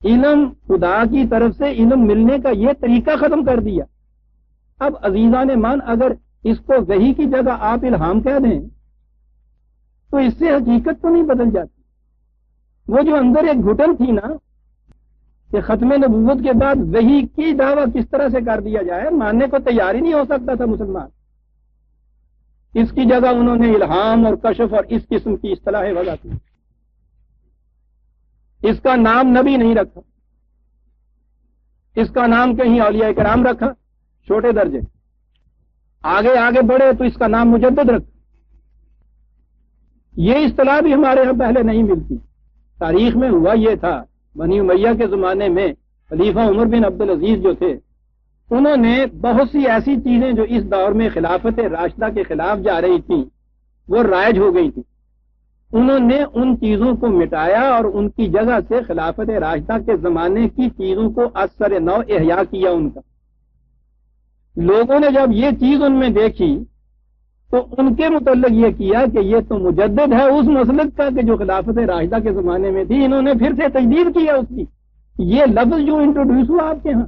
علم خدا کی طرف سے علم ملنے کا یہ طریقہ ختم کر دیا۔ اب عزیزان مان، اگر اس کو وحی کی جگہ آپ الہام کہہ دیں تو اس سے حقیقت تو نہیں بدل جاتی۔ وہ جو اندر ایک گھٹن تھی نا کہ ختم نبوت کے بعد وحی کی دعویٰ کس طرح سے کر دیا جائے، ماننے کو تیار ہی نہیں ہو سکتا تھا مسلمان۔ اس کی جگہ انہوں نے الہام اور کشف اور اس قسم کی اصطلاحیں وضع کی۔ اس کا نام نبی نہیں رکھا، اس کا نام کہیں اولیاء کرام رکھا، چھوٹے درجے۔ آگے آگے بڑھے تو اس کا نام مجدد رکھا۔ یہ اصطلاح بھی ہمارے ہاں پہلے نہیں ملتی۔ تاریخ میں ہوا یہ تھا، بنی امیہ کے زمانے میں خلیفہ عمر بن عبدالعزیز جو تھے، انہوں نے بہت سی ایسی چیزیں جو اس دور میں خلافت راشدہ کے خلاف جا رہی تھیں، وہ رائج ہو گئی تھی، انہوں نے ان چیزوں کو مٹایا اور ان کی جگہ سے خلافت راشدہ کے زمانے کی چیزوں کو اثر نو احیا کیا ان کا۔ لوگوں نے جب یہ چیز ان میں دیکھی تو ان کے متعلق یہ کیا کہ یہ تو مجدد ہے اس مسلک کا کہ جو خلافت راشدہ کے زمانے میں تھی، انہوں نے پھر سے تجدید کیا اس کی۔ یہ لفظ جو انٹروڈیوس ہوا آپ کے ہاں،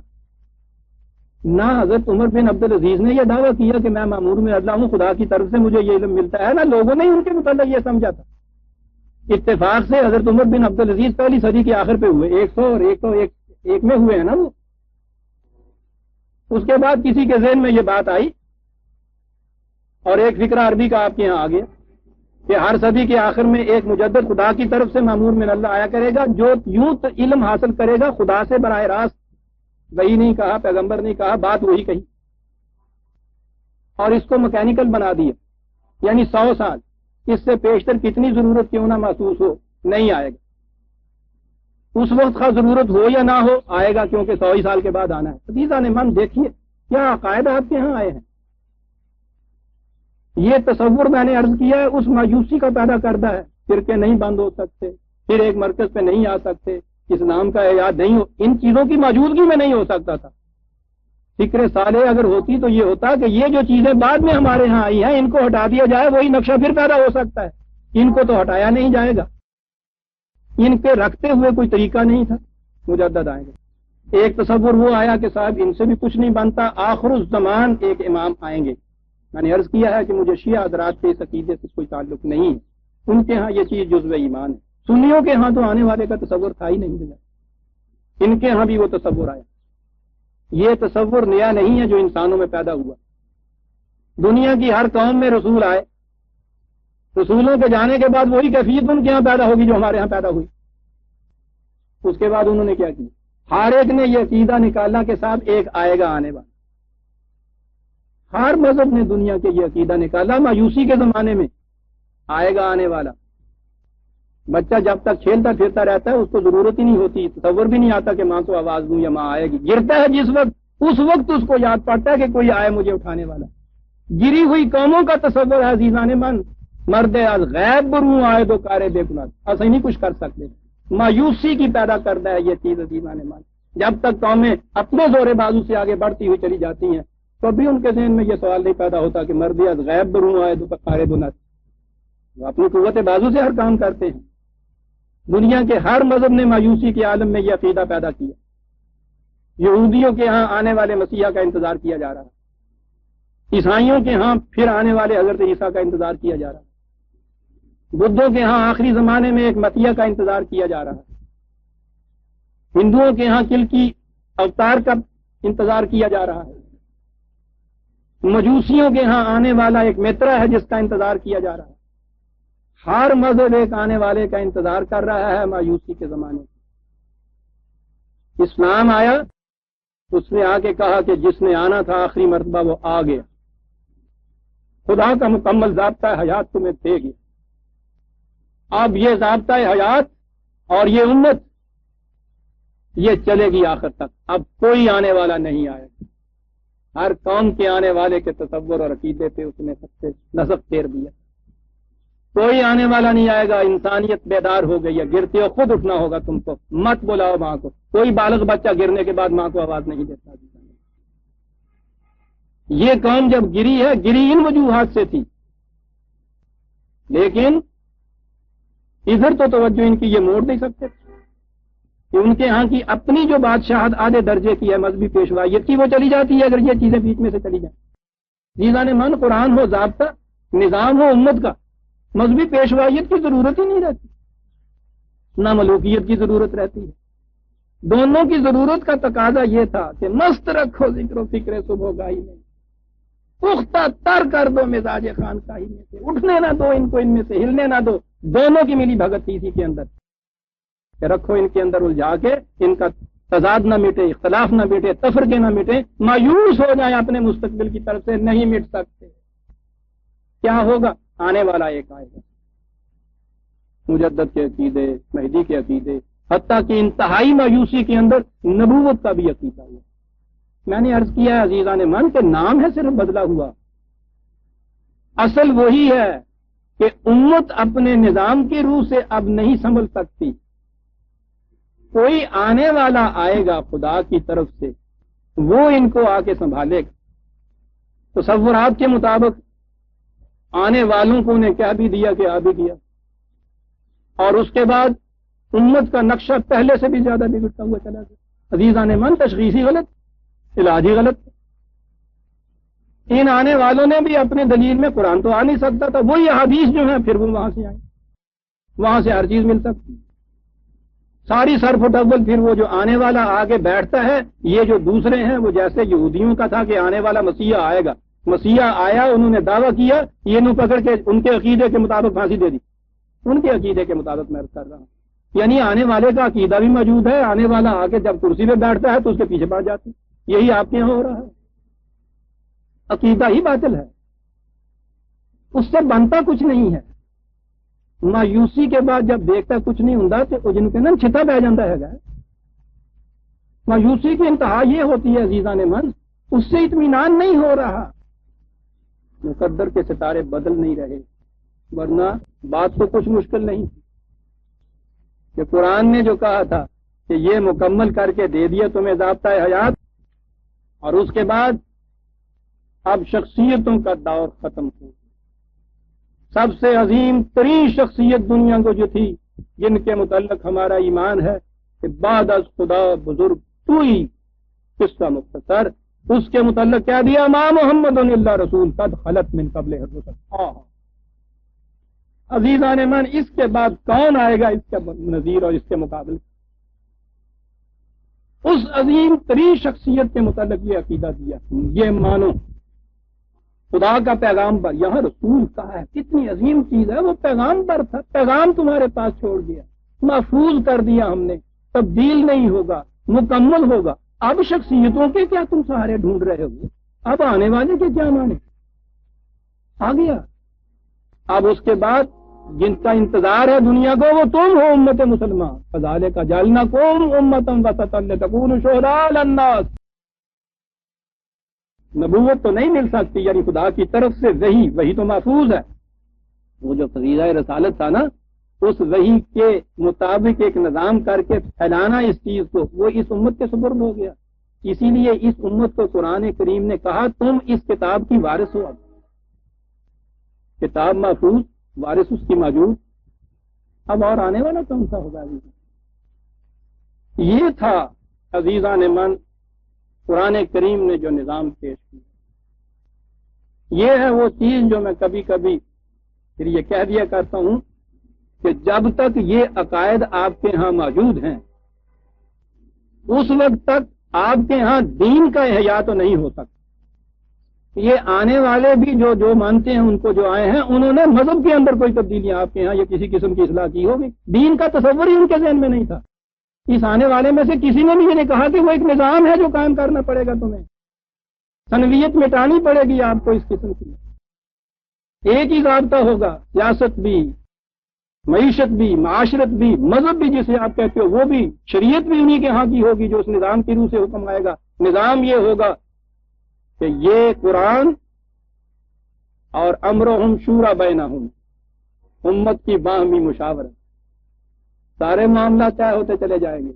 نہ حضرت عمر بن عبدالعزیز نے یہ دعویٰ کیا کہ میں مامور میں اللہ ہوں، خدا کی طرف سے مجھے یہ علم ملتا ہے، نہ لوگوں نے ان کے متعلق یہ سمجھا تھا۔ اتفاق سے حضرت عمر بن عبدالعزیز پہلی صدی کے آخر پہ ہوئے، 100 اور 101 میں ہوئے ہیں نا وہ۔ اس کے بعد کسی کے ذہن میں یہ بات آئی اور ایک فکرہ عربی کا آپ کے یہاں آ گیا کہ ہر صدی کے آخر میں ایک مجدد خدا کی طرف سے مامور من اللہ آیا کرے گا، جو یوں علم حاصل کرے گا خدا سے براہ راست، وہی نہیں کہا، پیغمبر نہیں کہا، بات وہی کہی، اور اس کو مکینیکل بنا دیا، یعنی 100 سال اس سے پیشتر کتنی ضرورت کیوں نہ محسوس ہو نہیں آئے گا، اس وقت کا ضرورت ہو یا نہ ہو آئے گا، کیونکہ 100 ہی سال کے بعد آنا ہے۔ عزیزان من دیکھیے کیا عقائد آپ کے ہاں آئے ہیں۔ یہ تصور میں نے عرض کیا ہے اس مایوسی کا پیدا کردہ ہے، فرقے نہیں بند ہو سکتے، پھر ایک مرکز پہ نہیں آ سکتے، اسلام کا اعیاد نہیں ہو، ان چیزوں کی موجودگی میں نہیں ہو سکتا تھا۔ فکر صالح اگر ہوتی تو یہ ہوتا کہ یہ جو چیزیں بعد میں ہمارے ہاں آئی ہیں ان کو ہٹا دیا جائے، وہی نقشہ پھر پیدا ہو سکتا ہے۔ ان کو تو ہٹایا نہیں جائے گا، ان کے رکھتے ہوئے کوئی طریقہ نہیں تھا، مجدد آئیں گے۔ ایک تصور وہ آیا کہ صاحب ان سے بھی کچھ نہیں بنتا، آخر الزمان ایک امام آئیں گے۔ میں نے عرض کیا ہے کہ مجھے شیعہ حضرات کے اس عقیدے سے کوئی تعلق نہیں ہے، ان کے ہاں یہ چیز جزو ایمان ہے، سنیوں کے ہاں تو آنے والے کا تصور تھا ہی نہیں، ان کے ہاں بھی وہ تصور آیا۔ یہ تصور نیا نہیں ہے جو انسانوں میں پیدا ہوا، دنیا کی ہر قوم میں رسول آئے، رسولوں کے جانے کے بعد وہی کیفیت ان کے ہاں پیدا ہوگی جو ہمارے ہاں پیدا ہوئی۔ اس کے بعد انہوں نے کیا کیا، ہر ایک نے یہ عقیدہ نکالا کہ صاحب ایک آئے گا آنے والا، ہر مذہب نے دنیا کے یہ عقیدہ نکالا مایوسی کے زمانے میں آئے گا آنے والا. بچہ جب تک کھیلتا پھرتا رہتا ہے اس کو ضرورت ہی نہیں ہوتی، تصور بھی نہیں آتا کہ ماں کو آواز دوں یا ماں آئے گی. گرتا ہے جس وقت اس وقت اس کو یاد پڑتا ہے کہ کوئی آئے مجھے اٹھانے والا. گری ہوئی قوموں کا تصور ہے عزیزان من، مرد از غیب بروں آئے دو کارے بے گناہ، ایسا ہی نہیں کچھ کر سکتے. مایوسی کی پیدا کرتا ہے یہ چیز عزیزان من. جب تک قومیں اپنے زور بازو سے آگے بڑھتی ہوئی چلی جاتی ہیں تو بھی ان کے ذہن میں یہ سوال نہیں پیدا ہوتا کہ مرد از غیب بروں آئے دو کارے گناہ. وہ اپنی قوت بازو سے ہر کام کرتے ہیں. دنیا کے ہر مذہب نے مایوسی کے عالم میں یہ عقیدہ پیدا کیا. یہودیوں کے ہاں آنے والے مسیح کا انتظار کیا جا رہا ہے، عیسائیوں کے ہاں پھر آنے والے حضرت عیسیٰ کا انتظار کیا جا رہا ہے، بدھوں کے ہاں آخری زمانے میں ایک مسیح کا انتظار کیا جا رہا ہے، ہندوؤں کے ہاں کلکی اوتار کا انتظار کیا جا رہا ہے، مجوسیوں کے ہاں آنے والا ایک میترا ہے جس کا انتظار کیا جا رہا ہے. ہر مذہب ایک آنے والے کا انتظار کر رہا ہے مایوسی کے زمانے میں. اسلام آیا، اس نے آ کے کہا کہ جس نے آنا تھا آخری مرتبہ وہ آ گیا. خدا کا مکمل ضابطہ حیات تمہیں دے گیا. اب یہ ضابطہ حیات اور یہ امت یہ چلے گی آخر تک. اب کوئی آنے والا نہیں آئے گا. ہر قوم کے آنے والے کے تصور اور عقیدے پہ اس نے سب سے نسق پھیر دیا. کوئی آنے والا نہیں آئے گا. انسانیت بیدار ہو گئی ہے. گرتے ہو خود اٹھنا ہوگا تم کو. مت بلاؤ ماں کو. کوئی بالغ بچہ گرنے کے بعد ماں کو آواز نہیں دیتا. یہ قوم جب گری ہے گری ان وجوہات سے تھی، لیکن ادھر تو توجہ ان کی یہ موڑ نہیں سکتے کہ ان کے ہاں کی اپنی جو بادشاہت آدھے درجے کی ہے مذہبی پیشوائیت کی وہ چلی جاتی ہے اگر یہ چیزیں بیچ میں سے چلی جائیں. جیزان من قرآن ہو، ضابطہ نظام ہو امت کا، مذہبی پیشوائیت کی ضرورت ہی نہیں رہتی، نہ ملوکیت کی ضرورت رہتی ہے. دونوں کی ضرورت کا تقاضا یہ تھا کہ مست رکھو ذکر و فکر صبح گاہی میں، پختہ تر کر دو مزاج خانقاہی میں سے، اٹھنے نہ دو ان کو ان میں سے، ہلنے نہ دو. دونوں کی ملی بھگت تھی اسی کے اندر کہ رکھو ان کے اندر الجھا کے، ان کا تضاد نہ مٹے، اختلاف نہ مٹے، تفرقے نہ مٹے، مایوس ہو جائیں اپنے مستقبل کی طرف سے، نہیں مٹ سکتے. کیا ہوگا؟ آنے والا ایک آئے گا. مجدد کے عقیدے، مہدی کے عقیدے، حتیٰ کہ انتہائی مایوسی کے اندر نبوت کا بھی عقیدہ ہوا. میں نے عرض کیا ہے عزیزان من کہ نام ہے صرف بدلا ہوا، اصل وہی ہے کہ امت اپنے نظام کی روح سے اب نہیں سنبھل سکتی. کوئی آنے والا آئے گا خدا کی طرف سے، وہ ان کو آ کے سنبھالے گا. تصورات کے مطابق آنے والوں کو انہیں کہہ بھی دیا کہ آ بھی دیا، اور اس کے بعد امت کا نقشہ پہلے سے بھی زیادہ بگڑتا ہوا چلا گیا. عزیزان من تشخیصی غلط، علاجی غلط. ان آنے والوں نے بھی اپنے دلیل میں قرآن تو آ نہیں سکتا تھا، وہی احادیث جو ہیں پھر وہ وہاں سے آئیں، وہاں سے ہر چیز مل سکتی. ساری صرف و ڈبل پھر وہ جو آنے والا آگے بیٹھتا ہے. یہ جو دوسرے ہیں وہ جیسے یہودیوں کا تھا کہ آنے والا مسیح آئے گا، مسیح آیا، انہوں نے دعویٰ کیا، یہ نو پکڑ کے ان کے عقیدے کے مطابق پھانسی دے دی. ان کے عقیدے کے مطابق میں کر رہا ہوں، یعنی آنے والے کا عقیدہ بھی موجود ہے، آنے والا آ کے جب کرسی پہ بیٹھتا ہے تو اس کے پیچھے پڑ جاتی. یہی آپ کے یہاں ہو رہا ہے. عقیدہ ہی باطل ہے، اس سے بنتا کچھ نہیں ہے. مایوسی کے بعد جب دیکھتا کچھ نہیں ہوں تو جن کے نا چھتا بہ جاتا ہے. مایوسی کی انتہا یہ ہوتی ہے عزیزان من، اس سے اطمینان نہیں ہو رہا. مقدر کے ستارے بدل نہیں رہے، ورنہ بات تو کچھ مشکل نہیں کہ قرآن نے جو کہا تھا کہ یہ مکمل کر کے دے دیا تمہیں ضابطہ حیات، اور اس کے بعد اب شخصیتوں کا دور ختم ہو. سب سے عظیم ترین شخصیت دنیا کو جو تھی، جن کے متعلق ہمارا ایمان ہے کہ بعد از خدا بزرگ تو ہی، قصہ مختصر، اس کے متعلق کیا دیا؟ ما محمد اللہ رسول قد خلت من قبل الرسل. عزیزان من اس کے بعد کون آئے گا اس کا نظیر اور اس کے مقابل؟ اس عظیم ترین شخصیت کے متعلق یہ عقیدہ دیا، یہ مانو خدا کا پیغام پر. یہاں رسول کہا ہے، کتنی عظیم چیز ہے. وہ پیغام پر تھا، پیغام تمہارے پاس چھوڑ دیا، محفوظ کر دیا ہم نے، تبدیل نہیں ہوگا، مکمل ہوگا. اب شخصیتوں کے کیا تم سہارے ڈھونڈ رہے ہو؟ اب آنے والے کے کیا مانے؟ آ گیا۔ اب اس کے بعد جن کا انتظار ہے دنیا کو وہ تم ہو امت مسلمان، فذالک جعلناکم امۃ وسطا لتکونوا شہداء علی الناس۔ نبوت تو نہیں مل سکتی، یعنی خدا کی طرف سے وحی تو محفوظ ہے، وہ جو فریضہ رسالت تھا نا، اس وحی کے مطابق ایک نظام کر کے پھیلانا اس چیز کو، وہ اس امت کے سپرد ہو گیا۔ اسی لیے اس امت کو قرآن کریم نے کہا تم اس کتاب کی وارث ہو۔ اب کتاب محفوظ، وارث اس کی موجود، اب اور آنے والا کون سا ہوگا؟ یہ تھا عزیزان من قرآن کریم نے جو نظام پیش کیا۔ یہ ہے وہ چیز جو میں کبھی کبھی پھر یہ کہہ دیا کرتا ہوں کہ جب تک یہ عقائد آپ کے ہاں موجود ہیں اس وقت تک آپ کے ہاں دین کا احیاء تو نہیں ہو سکتا۔ یہ آنے والے بھی جو مانتے ہیں ان کو جو آئے ہیں انہوں نے مذہب کے اندر کوئی تبدیلی آپ کے ہاں یا کسی قسم کی اصلاح کی ہوگی، دین کا تصور ہی ان کے ذہن میں نہیں تھا۔ اس آنے والے میں سے کسی نے بھی یہ نہیں کہا کہ وہ ایک نظام ہے جو قائم کرنا پڑے گا، تمہیں سنویت مٹانی پڑے گی آپ کو اس قسم کی۔ ایک ہی ضابطہ ہوگا، سیاست بھی، معیشت بھی، معاشرت بھی، مذہب بھی جسے آپ کہتے ہو وہ بھی، شریعت بھی انہی کے ہاں کی ہوگی جو اس نظام کی روح سے حکم آئے گا۔ نظام یہ ہوگا کہ یہ قرآن اور امرہم شورا بینہم، امت کی باہمی مشاورت، سارے معاملات طے ہوتے چلے جائیں گے۔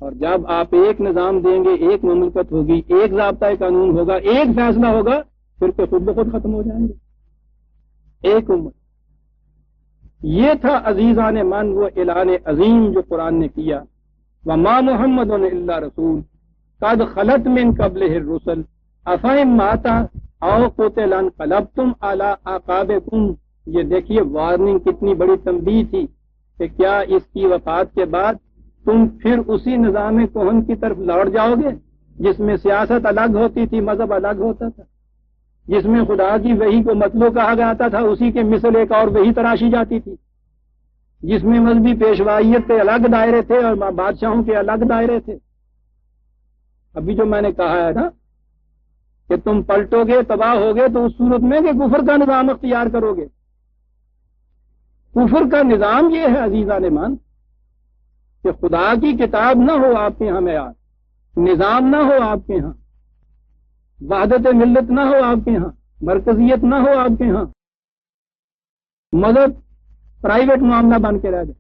اور جب آپ ایک نظام دیں گے، ایک مملکت ہوگی، ایک ضابطۂ قانون ہوگا، ایک فیصلہ ہوگا، پھر تو خود بخود ختم ہو جائیں گے ایک امت۔ یہ تھا عزیزان من وہ اعلان عظیم جو قرآن نے کیا، وما محمد الا رسول قد خلت من قبلہ الرسل افإن مات او قتل انقلبتم علی اعقابکم۔ یہ دیکھیے وارننگ کتنی بڑی تنبیہ تھی کہ کیا اس کی وفات کے بعد تم پھر اسی نظام کہن کی طرف لوٹ جاؤ گے جس میں سیاست الگ ہوتی تھی، مذہب الگ ہوتا تھا، جس میں خدا کی وحی کو مطلوع کہا جاتا تھا، اسی کے مثل ایک اور وحی تراشی جاتی تھی، جس میں مذہبی پیشوائیت کے الگ دائرے تھے اور بادشاہوں کے الگ دائرے تھے۔ ابھی جو میں نے کہا ہے نا کہ تم پلٹو گے، تباہ ہوگے، تو اس صورت میں کہ کفر کا نظام اختیار کرو گے۔ کفر کا نظام یہ ہے عزیزان من کہ خدا کی کتاب نہ ہو آپ کے ہاں معیار، نظام نہ ہو آپ کے ہاں، وحدت ملت نہ ہو آپ کے ہاں، مرکزیت نہ ہو آپ کے ہاں، مذہب پرائیویٹ معاملہ بن کے رہ جائے،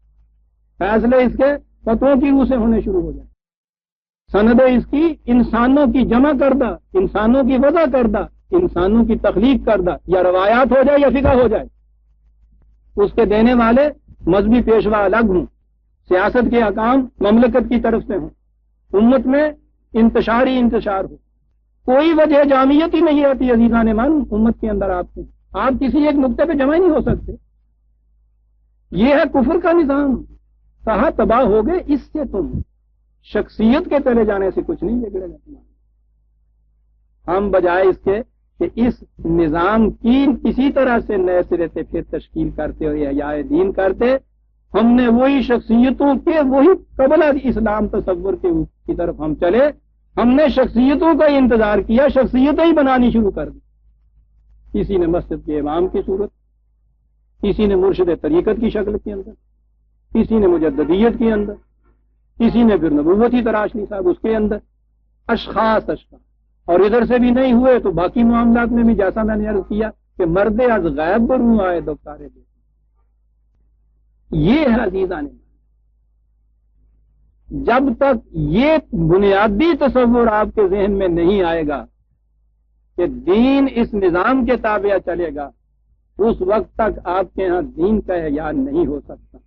فیصلے اس کے فتووں کی روح سے ہونے شروع ہو جائے، سندیں اس کی انسانوں کی جمع کردہ، انسانوں کی وضع کردہ، انسانوں کی تخلیق کردہ یا روایات ہو جائے یا فقہ ہو جائے، اس کے دینے والے مذہبی پیشوا الگ ہوں، سیاست کے حکام مملکت کی طرف سے ہوں، امت میں انتشار ہی انتشار ہو، کوئی وجہ جامعیت ہی نہیں رہتی عزیزان من امت کے اندر آپ کسی ایک نقطے پہ جمع ہی نہیں ہو سکتے۔ یہ ہے کفر کا نظام، کہا تباہ ہو گئے اس سے، تم شخصیت کے چلے جانے سے کچھ نہیں بگڑے گا تمہارا۔ ہم بجائے اس کے کہ اس نظام کی کسی طرح سے نئے سرے سے پھر تشکیل کرتے اور احیاء دین کرتے، ہم نے وہی شخصیتوں کے وہی قبل اسلام تصور کی طرف ہم چلے، ہم نے شخصیتوں کا انتظار کیا، شخصیتیں ہی بنانی شروع کر دی۔ کسی نے مسجد کے امام کی صورت، کسی نے مرشد طریقت کی شکل کے اندر، کسی نے مجددیت کے اندر، کسی نے پھر نبوت ہی تراش لی صاحب اس کے اندر، اشخاص اور ادھر سے بھی نہیں ہوئے تو باقی معاملات میں بھی جیسا میں نے عرض کیا کہ مرد از غیب بروں آئے دفتارے دے۔ یہ ہے عزیزان، جب تک یہ بنیادی تصور آپ کے ذہن میں نہیں آئے گا کہ دین اس نظام کے تابع چلے گا، اس وقت تک آپ کے ہاں دین کا احیاء نہیں ہو سکتا۔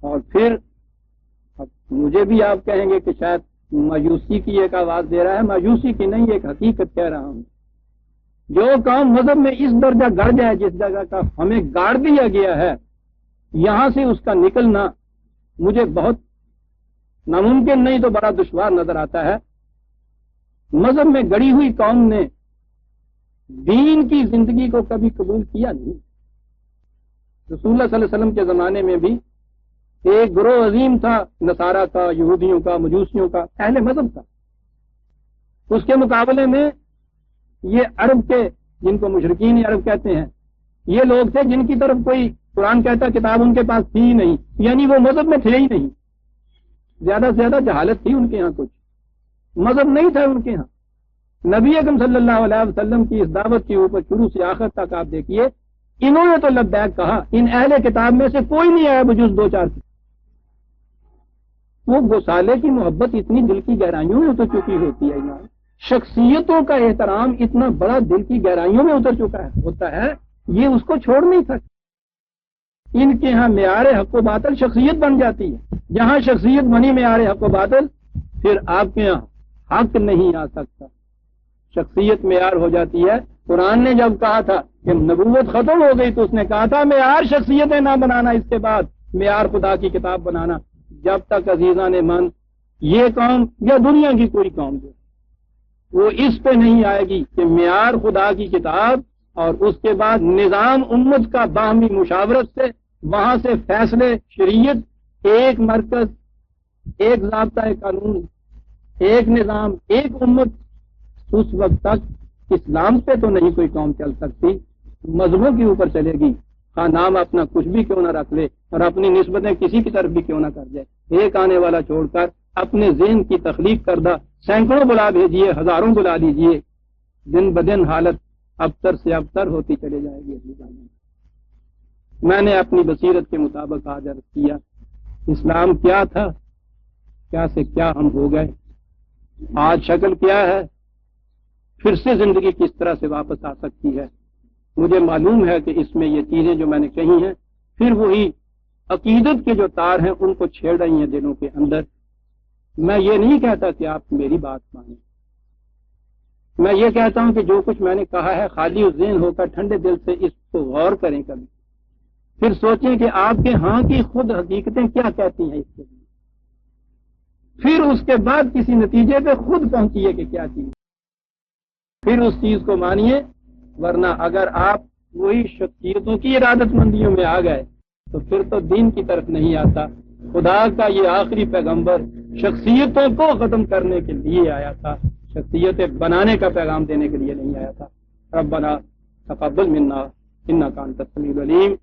اور پھر مجھے بھی آپ کہیں گے کہ شاید مایوسی کی ایک آواز دے رہا ہے، مایوسی کی نہیں، ایک حقیقت کہہ رہا ہوں۔ جو کام مذہب میں اس درجہ گڑ جائے جس جگہ کا ہمیں گاڑ دیا گیا ہے، یہاں سے اس کا نکلنا مجھے بہت ناممکن نہیں تو بڑا دشوار نظر آتا ہے۔ مذہب میں گڑی ہوئی قوم نے دین کی زندگی کو کبھی قبول کیا نہیں۔ رسول اللہ صلی اللہ علیہ وسلم کے زمانے میں بھی ایک گروہ عظیم تھا، نصارہ کا، یہودیوں کا، مجوسیوں کا، اہل مذہب کا، اس کے مقابلے میں یہ عرب کے، جن کو مشرکین عرب کہتے ہیں، یہ لوگ تھے جن کی طرف کوئی قرآن کہتا کتاب ان کے پاس تھی ہی نہیں، یعنی وہ مذہب میں تھے ہی نہیں، زیادہ سے زیادہ جہالت تھی ان کے ہاں، کچھ مذہب نہیں تھا ان کے ہاں۔ نبی اکرم صلی اللہ علیہ وسلم کی اس دعوت کے اوپر شروع سے آخر تک آپ دیکھیے، انہوں نے تو لبیک کہا، ان اہل کتاب میں سے کوئی نہیں آیا بجز دو چار کی۔ وہ گسالے کی محبت اتنی دل کی گہرائیوں میں اتر چکی ہوتی ہے، ایمان، شخصیتوں کا احترام اتنا بڑا دل کی گہرائیوں میں اتر چکا ہے ہوتا ہے، یہ اس کو چھوڑ نہیں سکتا۔ ان کے ہاں معیار حق و باطل شخصیت بن جاتی ہے، جہاں شخصیت بنی معیار حق و باطل، پھر آپ کے ہاں حق نہیں آ سکتا، شخصیت معیار ہو جاتی ہے۔ قرآن نے جب کہا تھا کہ نبوت ختم ہو گئی تو اس نے کہا تھا معیار شخصیتیں نہ بنانا، اس کے بعد معیار خدا کی کتاب بنانا۔ جب تک عزیزان من یہ قوم یا دنیا کی کوئی قوم جو وہ اس پہ نہیں آئے گی کہ معیار خدا کی کتاب اور اس کے بعد نظام امت کا باہمی مشاورت سے، وہاں سے فیصلے شریعت، ایک مرکز، ایک ضابطۂ قانون، ایک نظام، ایک امت، اس وقت تک اسلام پہ تو نہیں کوئی قوم چل سکتی، مذہبوں کے اوپر چلے گی، خواہ نام اپنا کچھ بھی کیوں نہ رکھ لے اور اپنی نسبتیں کسی کی طرف بھی کیوں نہ کر جائے۔ ایک آنے والا چھوڑ کر اپنے ذہن کی تخلیق کردہ سینکڑوں بلا بھیجیے، ہزاروں بلا دیجیے، دن بدن حالت ابتر سے ابتر ہوتی چلے جائے گی۔ میں نے اپنی بصیرت کے مطابق آج عرض کیا اسلام کیا تھا، کیا سے کیا ہم ہو گئے، آج شکل کیا ہے، پھر سے زندگی کس طرح سے واپس آ سکتی ہے۔ مجھے معلوم ہے کہ اس میں یہ چیزیں جو میں نے کہی ہیں پھر وہی عقیدت کے جو تار ہیں ان کو چھیڑ رہی ہیں دلوں کے اندر۔ میں یہ نہیں کہتا کہ آپ میری بات مانیں، میں یہ کہتا ہوں کہ جو کچھ میں نے کہا ہے خالی ذہن ہو کر ٹھنڈے دل سے اس کو غور کریں، کبھی پھر سوچیں کہ آپ کے ہاں کی خود حقیقتیں کیا کہتی ہیں اس کے لیے، پھر اس کے بعد کسی نتیجے پہ خود پہنچیے کہ کیا چیز، پھر اس چیز کو مانیے۔ ورنہ اگر آپ وہی شخصیتوں کی ارادت مندیوں میں آ گئے تو پھر تو دین کی طرف نہیں آتا۔ خدا کا یہ آخری پیغمبر شخصیتوں کو ختم کرنے کے لیے آیا تھا، شخصیتیں بنانے کا پیغام دینے کے لیے نہیں آیا تھا۔ ربنا تقبل منا انک انت السمیع العلیم۔